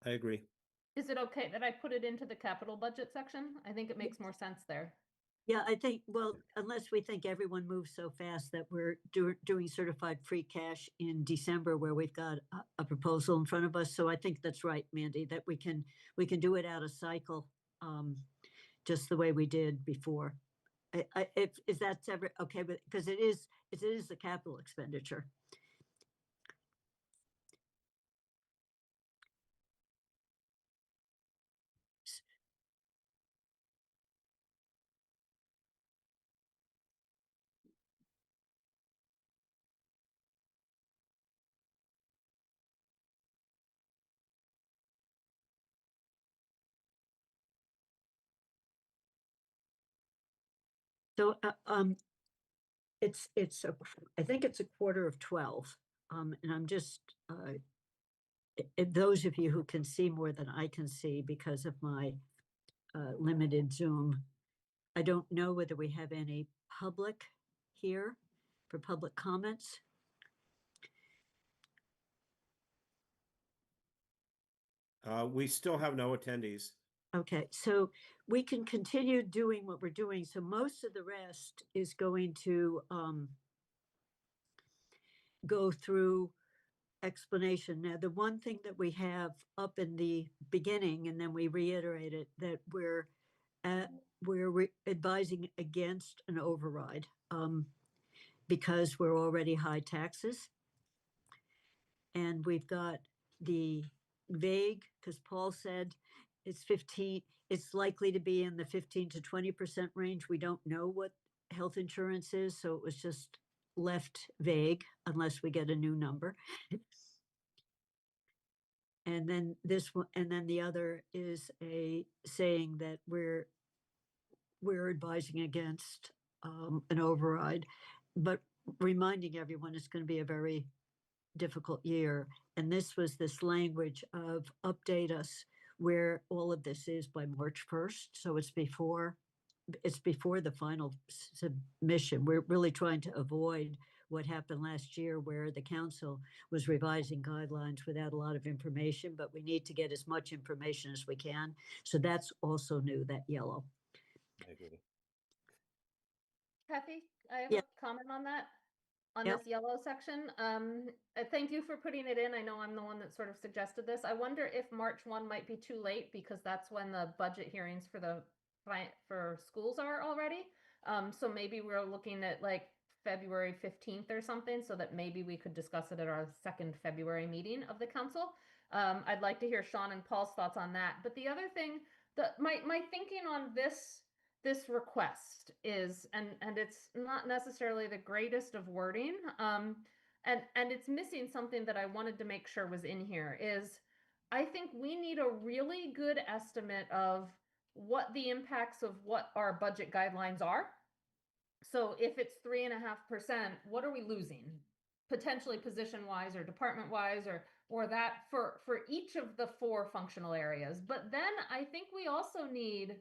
I agree. Is it okay that I put it into the capital budget section? I think it makes more sense there. Yeah, I think, well, unless we think everyone moves so fast that we're doing certified free cash in December, where we've got a proposal in front of us. So I think that's right, Mandy, that we can do it out of cycle, just the way we did before. If that's ever okay, but because it is a capital expenditure. So I think it's 11:15. And I'm just, those of you who can see more than I can see because of my limited Zoom, I don't know whether we have any public here for public comments. We still have no attendees. Okay, so we can continue doing what we're doing. So most of the rest is going to go through explanation. Now, the one thing that we have up in the beginning, and then we reiterate it, that we're advising against an override because we're already high taxes. And we've got the vague, because Paul said it's 15, it's likely to be in the 15 to 20% range. We don't know what health insurance is, so it was just left vague unless we get a new number. And then this one, and then the other is a saying that we're advising against an override, but reminding everyone it's going to be a very difficult year. And this was this language of update us where all of this is by March 1st. So it's before the final submission. We're really trying to avoid what happened last year where the council was revising guidelines without a lot of information, but we need to get as much information as we can. So that's also new, that yellow. I agree. Kathy, I have Yeah. a comment on that. On Yep. this yellow section, thank you for putting it in. I know I'm the one that sort of suggested this. I wonder if March 1 might be too late because that's when the budget hearings for schools are already. So maybe we're looking at like February 15th or something, so that maybe we could discuss it at our second February meeting of the council. I'd like to hear Sean and Paul's thoughts on that. But the other thing, my thinking on this request is, and it's not necessarily the greatest of wording, and it's missing something that I wanted to make sure was in here, is I think we need a really good estimate of what the impacts of what our budget guidelines are. So if it's 3.5%, what are we losing? Potentially position wise or department wise, or that for each of the 4 functional areas. But then I think we also need,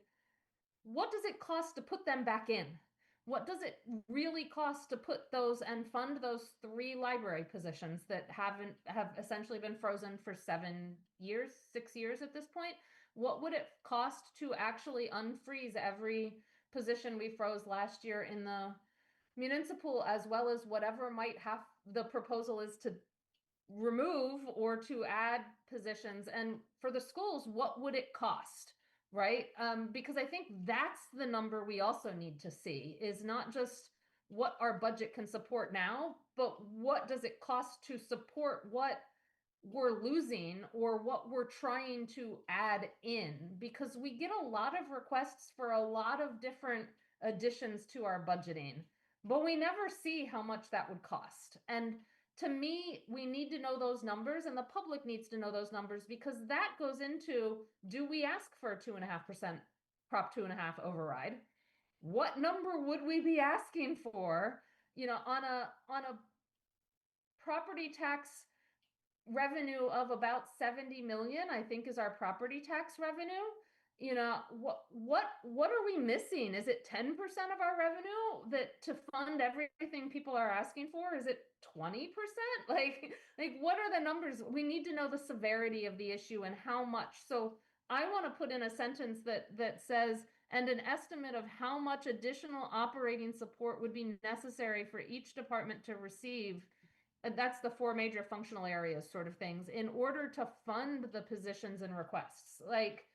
what does it cost to put them back in? What does it really cost to put those and fund those 3 library positions that have essentially been frozen for 7 years, 6 years at this point? What would it cost to actually unfreeze every position we froze last year in the municipal, as well as whatever might have the proposal is to remove or to add positions? And for the schools, what would it cost? Right? Because I think that's the number we also need to see, is not just what our budget can support now, but what does it cost to support what we're losing or what we're trying to add in? Because we get a lot of requests for a lot of different additions to our budgeting, but we never see how much that would cost. And to me, we need to know those numbers, and the public needs to know those numbers, because that goes into, do we ask for a 2.5% Prop 2.5 override? What number would we be asking for? On a property tax revenue of about 70 million, I think, is our property tax revenue. What are we missing? Is it 10% of our revenue that to fund everything people are asking for? Is it 20%? Like what are the numbers? We need to know the severity of the issue and how much. So I want to put in a sentence that says, and an estimate of how much additional operating support would be necessary for each department to receive. That's the 4 major functional areas sort of things, in order to fund the positions and requests. Like,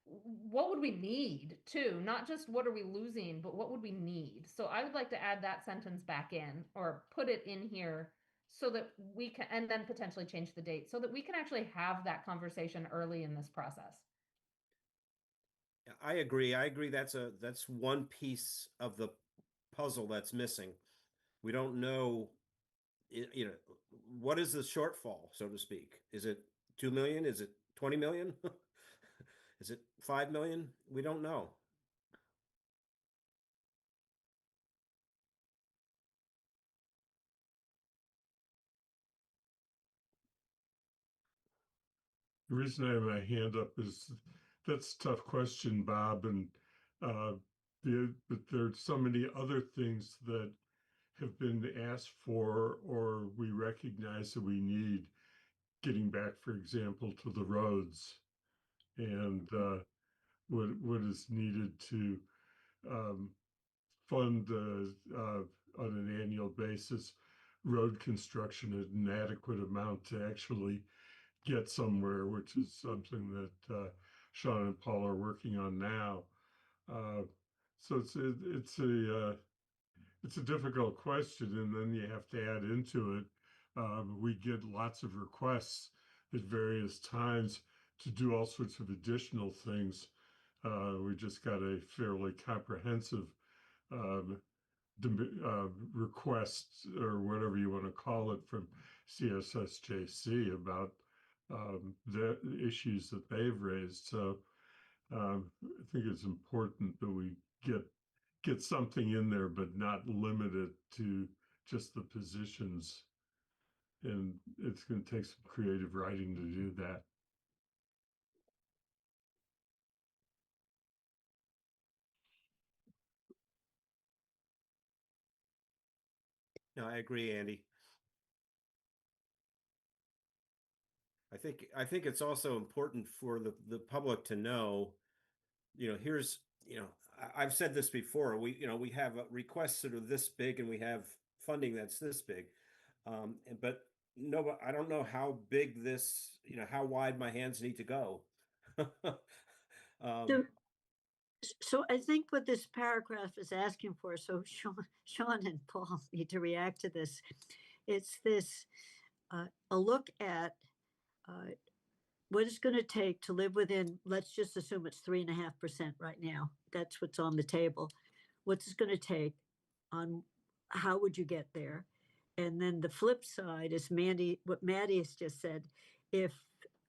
what would we need too? Not just what are we losing, but what would we need? So I would like to add that sentence back in, or put it in here, so that we can, and then potentially change the date, so that we can actually have that conversation early in this process. I agree. That's one piece of the puzzle that's missing. We don't know, what is the shortfall, so to speak? Is it 2 million? Is it 20 million? Is it 5 million? We don't know. The reason I have my hand up is that's a tough question, Bob, and but there's so many other things that have been asked for or we recognize that we need. Getting back, for example, to the roads and what is needed to um, fund on an annual basis road construction at an adequate amount to actually get somewhere, which is something that Sean and Paul are working on now. So it's a difficult question, and then you have to add into it. We get lots of requests at various times to do all sorts of additional things. We just got a fairly comprehensive um, request or whatever you want to call it from CSSJC about the issues that they've raised. So I think it's important that we get something in there, but not limit it to just the positions. And it's going to take some creative writing to do that. No, I agree, Andy. I think it's also important for the public to know, here's, I've said this before, we have requests that are this big and we have funding that's this big. But no, I don't know how big this, how wide my hands need to go. So I think what this paragraph is asking for, so Sean and Paul need to react to this. It's this, a look at what it's going to take to live within, let's just assume it's 3.5% right now. That's what's on the table. What's it going to take on how would you get there? And then the flip side is what Maddie has just said. If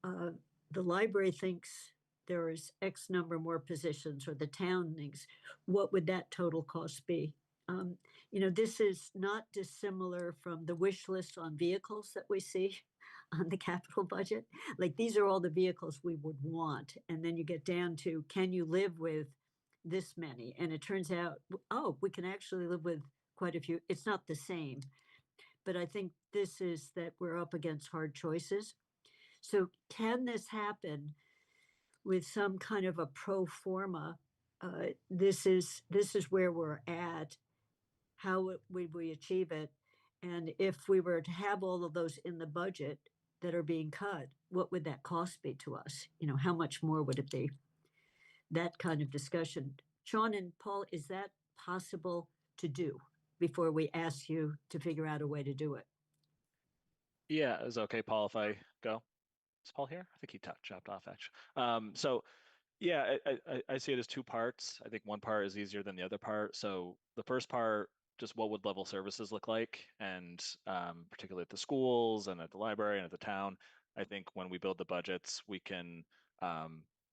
the library thinks there is X number more positions or the town thinks, what would that total cost be? This is not dissimilar from the wish list on vehicles that we see on the capital budget. Like these are all the vehicles we would want. And then you get down to, can you live with this many? And it turns out, oh, we can actually live with quite a few. It's not the same, but I think this is that we're up against hard choices. So can this happen with some kind of a pro forma? This is where we're at. How would we achieve it? And if we were to have all of those in the budget that are being cut, what would that cost be to us? How much more would it be? That kind of discussion. Sean and Paul, is that possible to do before we ask you to figure out a way to do it? Yeah, is it okay, Paul, if I go? Is Paul here? I think he chopped off actually. So yeah, I see it as two parts. I think one part is easier than the other part. So the first part, just what would level services look like, and particularly at the schools and at the library and at the town. I think when we build the budgets, we can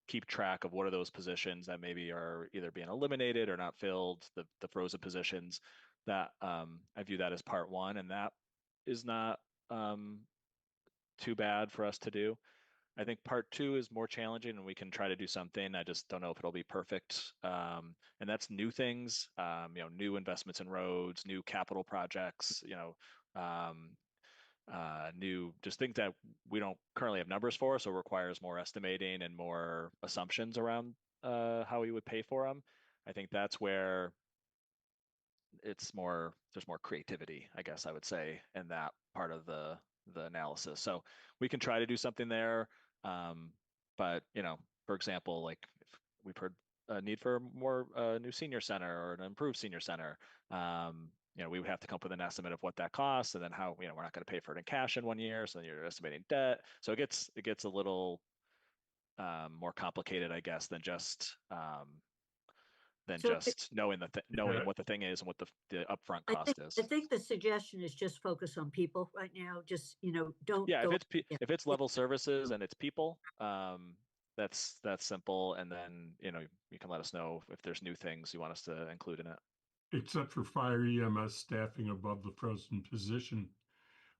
keep track of what are those positions that maybe are either being eliminated or not filled, the frozen positions. That I view that as part one, and that is not too bad for us to do. I think part two is more challenging and we can try to do something. I just don't know if it'll be perfect. And that's new things, new investments in roads, new capital projects, new just things that we don't currently have numbers for. So it requires more estimating and more assumptions around how we would pay for them. I think that's where there's more creativity, I guess I would say, in that part of the analysis. So we can try to do something there. But for example, like if we've heard a need for more new senior center or an improved senior center, we would have to come up with an estimate of what that costs, and then how we're not going to pay for it in cash in 1 year, so then you're estimating debt. So it gets a little more complicated, I guess, than just knowing what the thing is and what the upfront cost is. I think the suggestion is just focus on people right now. Just don't. Yeah, if it's level services and it's people, that's simple. And then you can let us know if there's new things you want us to include in it. Except for fire EMS staffing above the frozen position,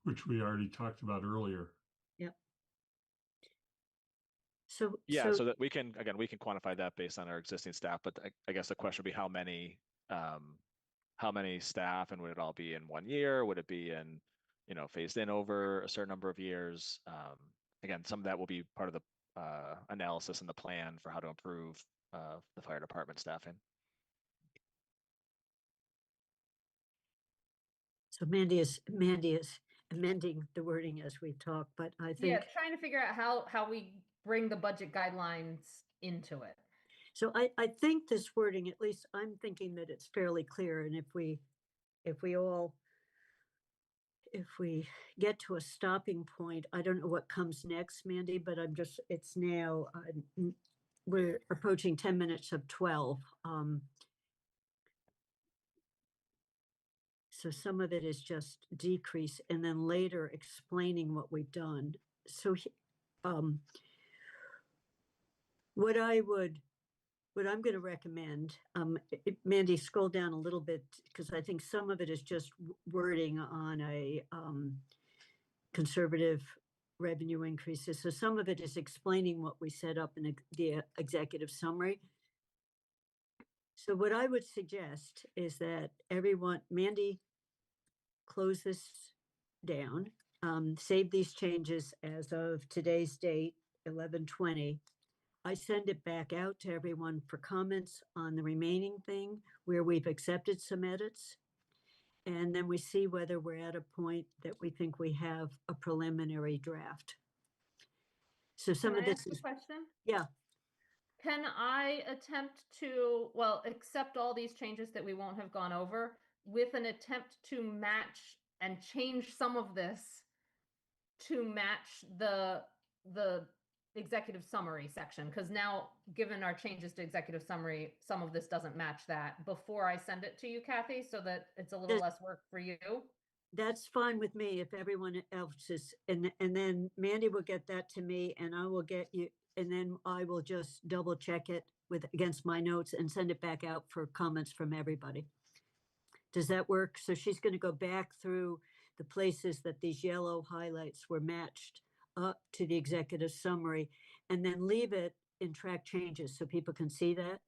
which we already talked about earlier. Yep. Yeah, so so that we can quantify that based on our existing staff, but I guess the question would be how many staff, and would it all be in 1 year? Would it be in, phased in over a certain number of years? Again, some of that will be part of the analysis and the plan for how to improve the fire department staffing. So Mandy is amending the wording as we talk, but I think. Yeah, trying to figure out how we bring the budget guidelines into it. So I think this wording, at least I'm thinking that it's fairly clear, and if we get to a stopping point, I don't know what comes next, Mandy, but it's now, we're approaching 10 minutes of 12. So some of it is just decrease and then later explaining what we've done. So what I'm going to recommend, Mandy, scroll down a little bit, because I think some of it is just wording on a conservative revenue increases. So some of it is explaining what we set up in the executive summary. So what I would suggest is that Mandy, close this down, save these changes as of today's date, 11/20. I send it back out to everyone for comments on the remaining thing where we've accepted some edits. And then we see whether we're at a point that we think we have a preliminary draft. So some of this is. Question? Yeah. Can I attempt to, accept all these changes that we won't have gone over with an attempt to match and change some of this to match the executive summary section? Because now, given our changes to executive summary, some of this doesn't match that before I send it to you, Kathy, so that it's a little less work for you. That's fine with me if everyone else is, and then Mandy will get that to me and I will get you, and then I will just double check it against my notes and send it back out for comments from everybody. Does that work? So she's going to go back through the places that these yellow highlights were matched up to the executive summary and then leave it in track changes so people can see that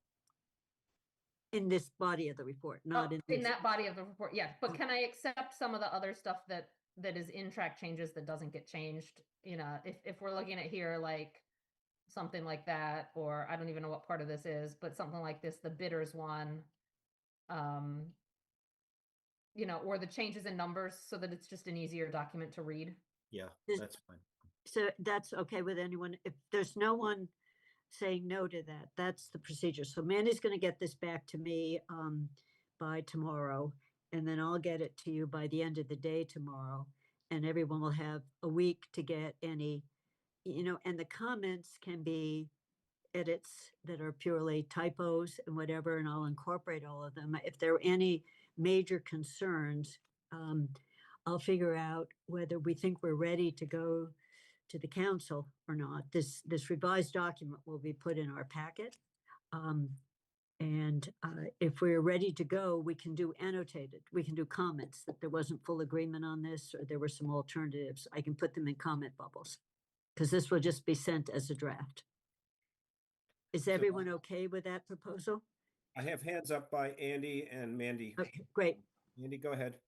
in this body of the report, not in that body of the report. Yeah, but can I accept some of the other stuff that is in track changes that doesn't get changed? If we're looking at here, like something like that, or I don't even know what part of this is, but something like this, the bidders one, or the changes in numbers so that it's just an easier document to read. Yeah, that's fine. So that's okay with anyone. If there's no one saying no to that, that's the procedure. So Mandy's going to get this back to me by tomorrow, and then I'll get it to you by the end of the day tomorrow, and everyone will have a week to get any, and the comments can be edits that are purely typos and whatever, and I'll incorporate all of them. If there are any major concerns, I'll figure out whether we think we're ready to go to the council or not. This revised document will be put in our packet. And if we're ready to go, we can do annotated. We can do comments that there wasn't full agreement on this, or there were some alternatives. I can put them in comment bubbles because this will just be sent as a draft. Is everyone okay with that proposal? I have hands up by Andy and Mandy. Okay, great. Andy, go ahead.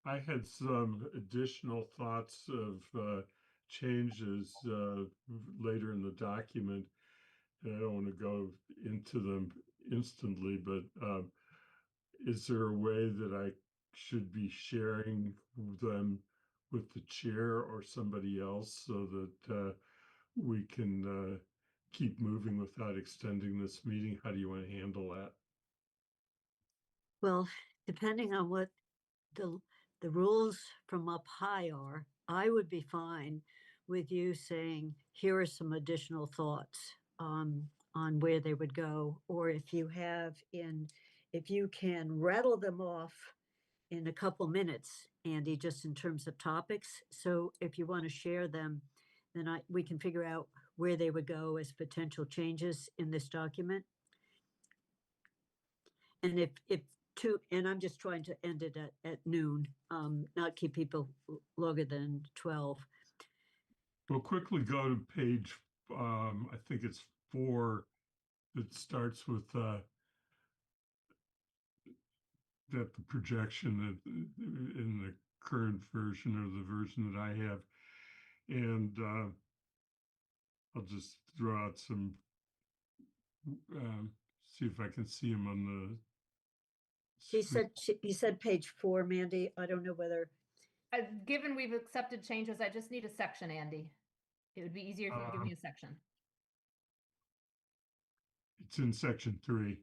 I had some additional thoughts of changes later in the document, and I don't want to go into them instantly, but is there a way that I should be sharing them with the chair or somebody else so that we can keep moving without extending this meeting? How do you want to handle that? Well, depending on what the rules from up high are, I would be fine with you saying, here are some additional thoughts on where they would go. Or if you can rattle them off in a couple minutes, Andy, just in terms of topics. So if you want to share them, then we can figure out where they would go as potential changes in this document. And and I'm just trying to end it at noon, not keep people longer than 12. We'll quickly go to page, I think it's 4, that starts with that the projection that in the current version or the version that I have. And I'll just throw out some, see if I can see them on the screen. He said page 4, Mandy. I don't know whether, Given we've accepted changes, I just need a section, Andy. It would be easier if you give me a section. It's in section 3.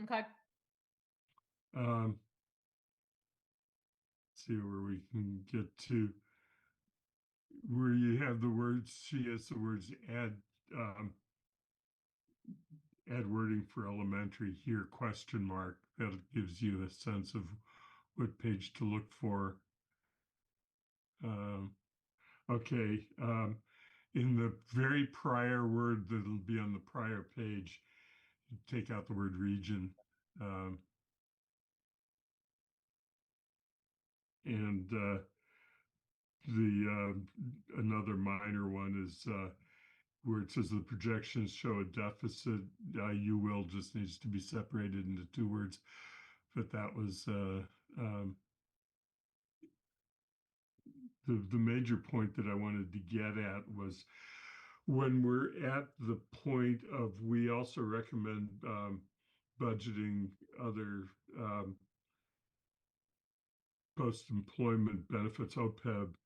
Okay. See where we can get to where you have the words, she has the words add wording for elementary here, question mark. That gives you a sense of what page to look for. Okay. In the very prior word that'll be on the prior page, take out the word region. And another minor one is where it says the projections show a deficit. You will just needs to be separated into 2 words, but that was the major point that I wanted to get at was when we're at the point of, we also recommend budgeting other post-employment benefits, OPEB,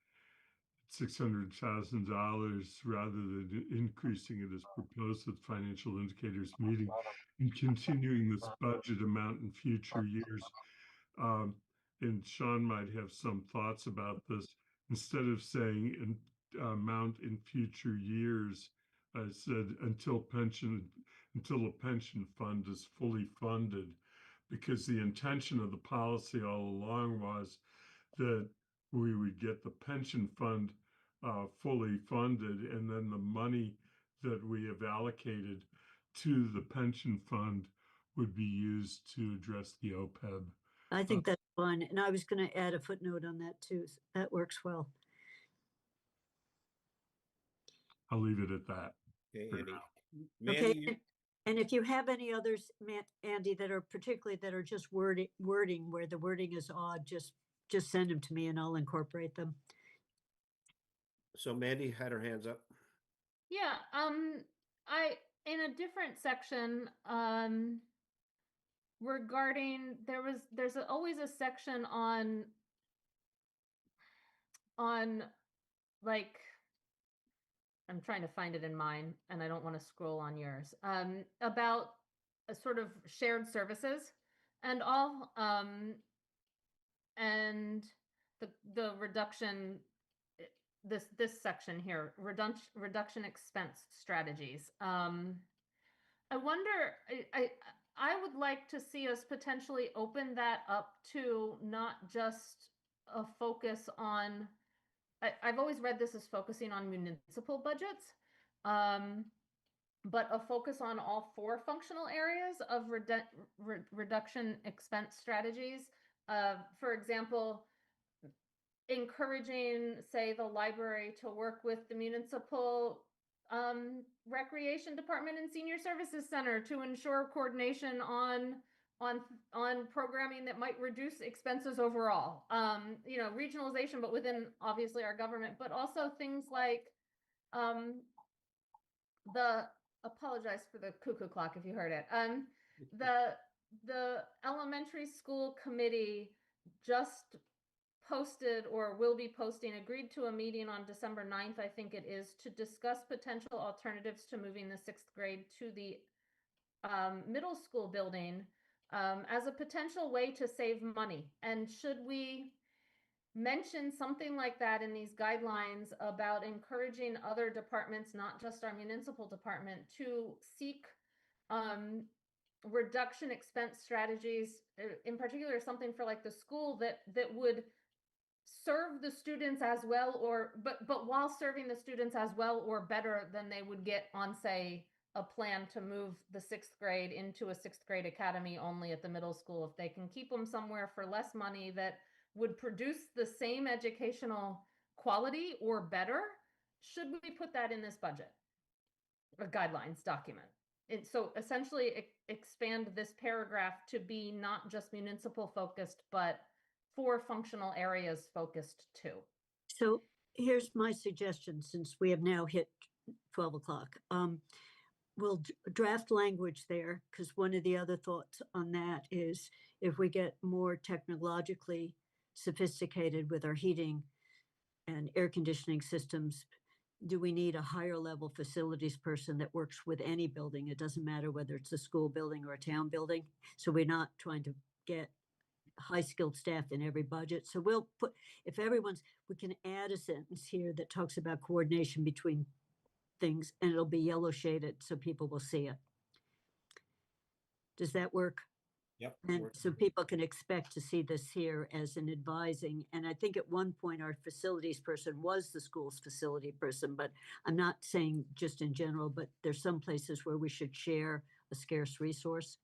$600,000 rather than increasing it as proposed at financial indicators meeting, and continuing this budget amount in future years. And Sean might have some thoughts about this. Instead of saying amount in future years, I said until a pension fund is fully funded, because the intention of the policy all along was that we would get the pension fund fully funded, and then the money that we have allocated to the pension fund would be used to address the OPEB. I think that's fine. And I was going to add a footnote on that too. That works well. I'll leave it at that. Okay, for Andy. now. Mandy, Okay. And if you have any others, Andy, that are particularly that are just wording where the wording is odd, just send them to me and I'll incorporate them. so Mandy had her hands up. Yeah, I in a different section, regarding there's always a section on like, I'm trying to find it in mine and I don't want to scroll on yours, about a sort of shared services and all, and the reduction, this section here, reduction expense strategies. I wonder, I would like to see us potentially open that up to not just a focus on, I've always read this as focusing on municipal budgets, but a focus on all 4 functional areas of reduction expense strategies. For example, encouraging, say, the library to work with the municipal recreation department and senior services center to ensure coordination on programming that might reduce expenses overall. You know, regionalization, but within obviously our government, but also things like apologize for the cuckoo clock if you heard it. The elementary school committee just posted, or will be posting, agreed to a meeting on December 9th, I think it is, to discuss potential alternatives to moving the 6th grade to the middle school building as a potential way to save money. And should we mention something like that in these guidelines about encouraging other departments, not just our municipal department, to seek reduction expense strategies, in particular something for like the school that would serve the students as well, or but while serving the students as well or better than they would get on, say, a plan to move the sixth grade into a sixth grade academy only at the middle school. If they can keep them somewhere for less money that would produce the same educational quality or better, should we put that in this budget? A guidelines document. So essentially expand this paragraph to be not just municipal focused, but for functional areas focused too. So here's my suggestion, since we have now hit 12 o'clock. We'll draft language there, because one of the other thoughts on that is if we get more technologically sophisticated with our heating and air conditioning systems, do we need a higher level facilities person that works with any building? It doesn't matter whether it's a school building or a town building. So we're not trying to get high skilled staff in every budget. So we'll put, if everyone's, we can add a sentence here that talks about coordination between things, and it'll be yellow shaded so people will see it. Does that work? Yep. And works. so people can expect to see this here as an advising. And I think at one point our facilities person was the school's facility person, but I'm not saying just in general, but there's some places where we should share a scarce resource.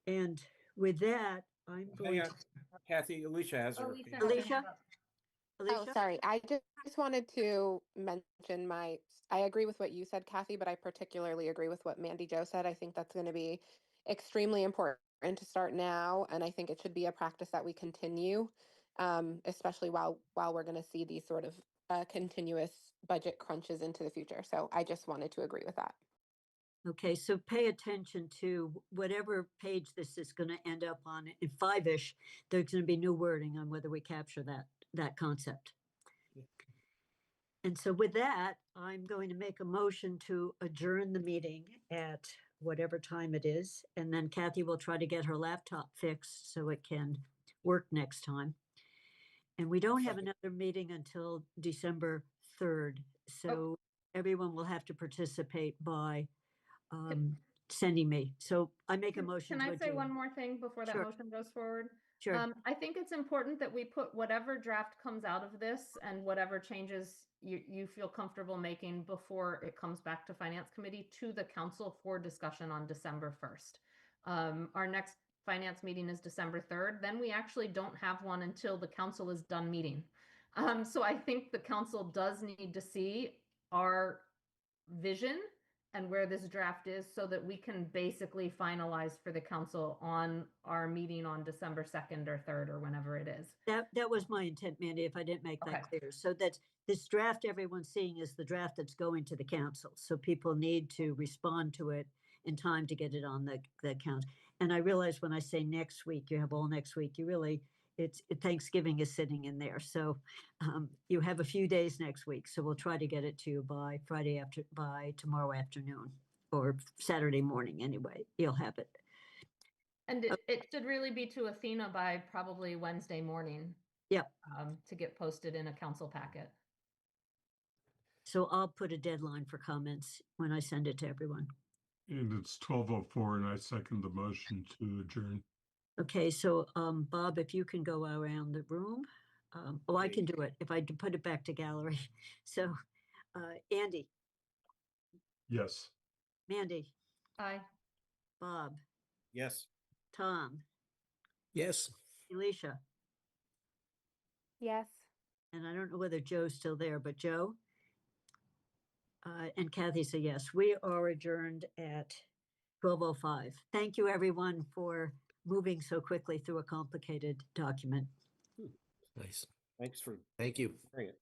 And with that, I'm Hang going on, to, Kathy, Alicia has her. Alicia hand has up. her hand Alicia? up. Oh, Alicia? sorry. I just wanted to mention I agree with what you said, Kathy, but I particularly agree with what Mandy Jo said. I think that's going to be extremely important to start now. And I think it should be a practice that we continue, especially while we're going to see these sort of continuous budget crunches into the future. So I just wanted to agree with that. Okay, so pay attention to whatever page this is going to end up on. In 5-ish, there's going to be new wording on whether we capture that concept. And so with that, I'm going to make a motion to adjourn the meeting at whatever time it is. And then Kathy will try to get her laptop fixed so it can work next time. And we don't have Second. another meeting until December 3rd. So everyone will have to participate by sending me. So I make a motion Can to I say adjourn. one more thing before that Sure. motion goes forward? Sure. I think it's important that we put whatever draft comes out of this and whatever changes you feel comfortable making before it comes back to Finance Committee to the council for discussion on December 1st. Our next finance meeting is December 3rd. Then we actually don't have one until the council is done meeting. So I think the council does need to see our vision and where this draft is so that we can basically finalize for the council on our meeting on December 2nd or 3rd or whenever it is. That was my intent, Mandy, if I didn't make that Okay. clear. So that this draft everyone's seeing is the draft that's going to the council. So people need to respond to it in time to get it on the count. And I realize when I say next week, you have all next week, you really, Thanksgiving is sitting in there. So you have a few days next week. So we'll try to get it to you by by tomorrow afternoon or Saturday morning anyway. You'll have it. And it should really be to Athena by probably Wednesday morning. Yep. To get posted in a council packet. So I'll put a deadline for comments when I send it to everyone. And it's 12:04, and I second the motion to adjourn. Okay, so Bob, if you can go around the room. I can do it if I put it back to gallery. So Andy, Yes. Mandy, Aye. Bob, Yes. Tom, Yes. Alicia, Yes. and I don't know whether Joe's still there, but Joe and Kathy's a yes. We are adjourned at 12:05. Thank you, everyone, for moving so quickly through a complicated document. Nice. Thanks for Thank you. hearing it.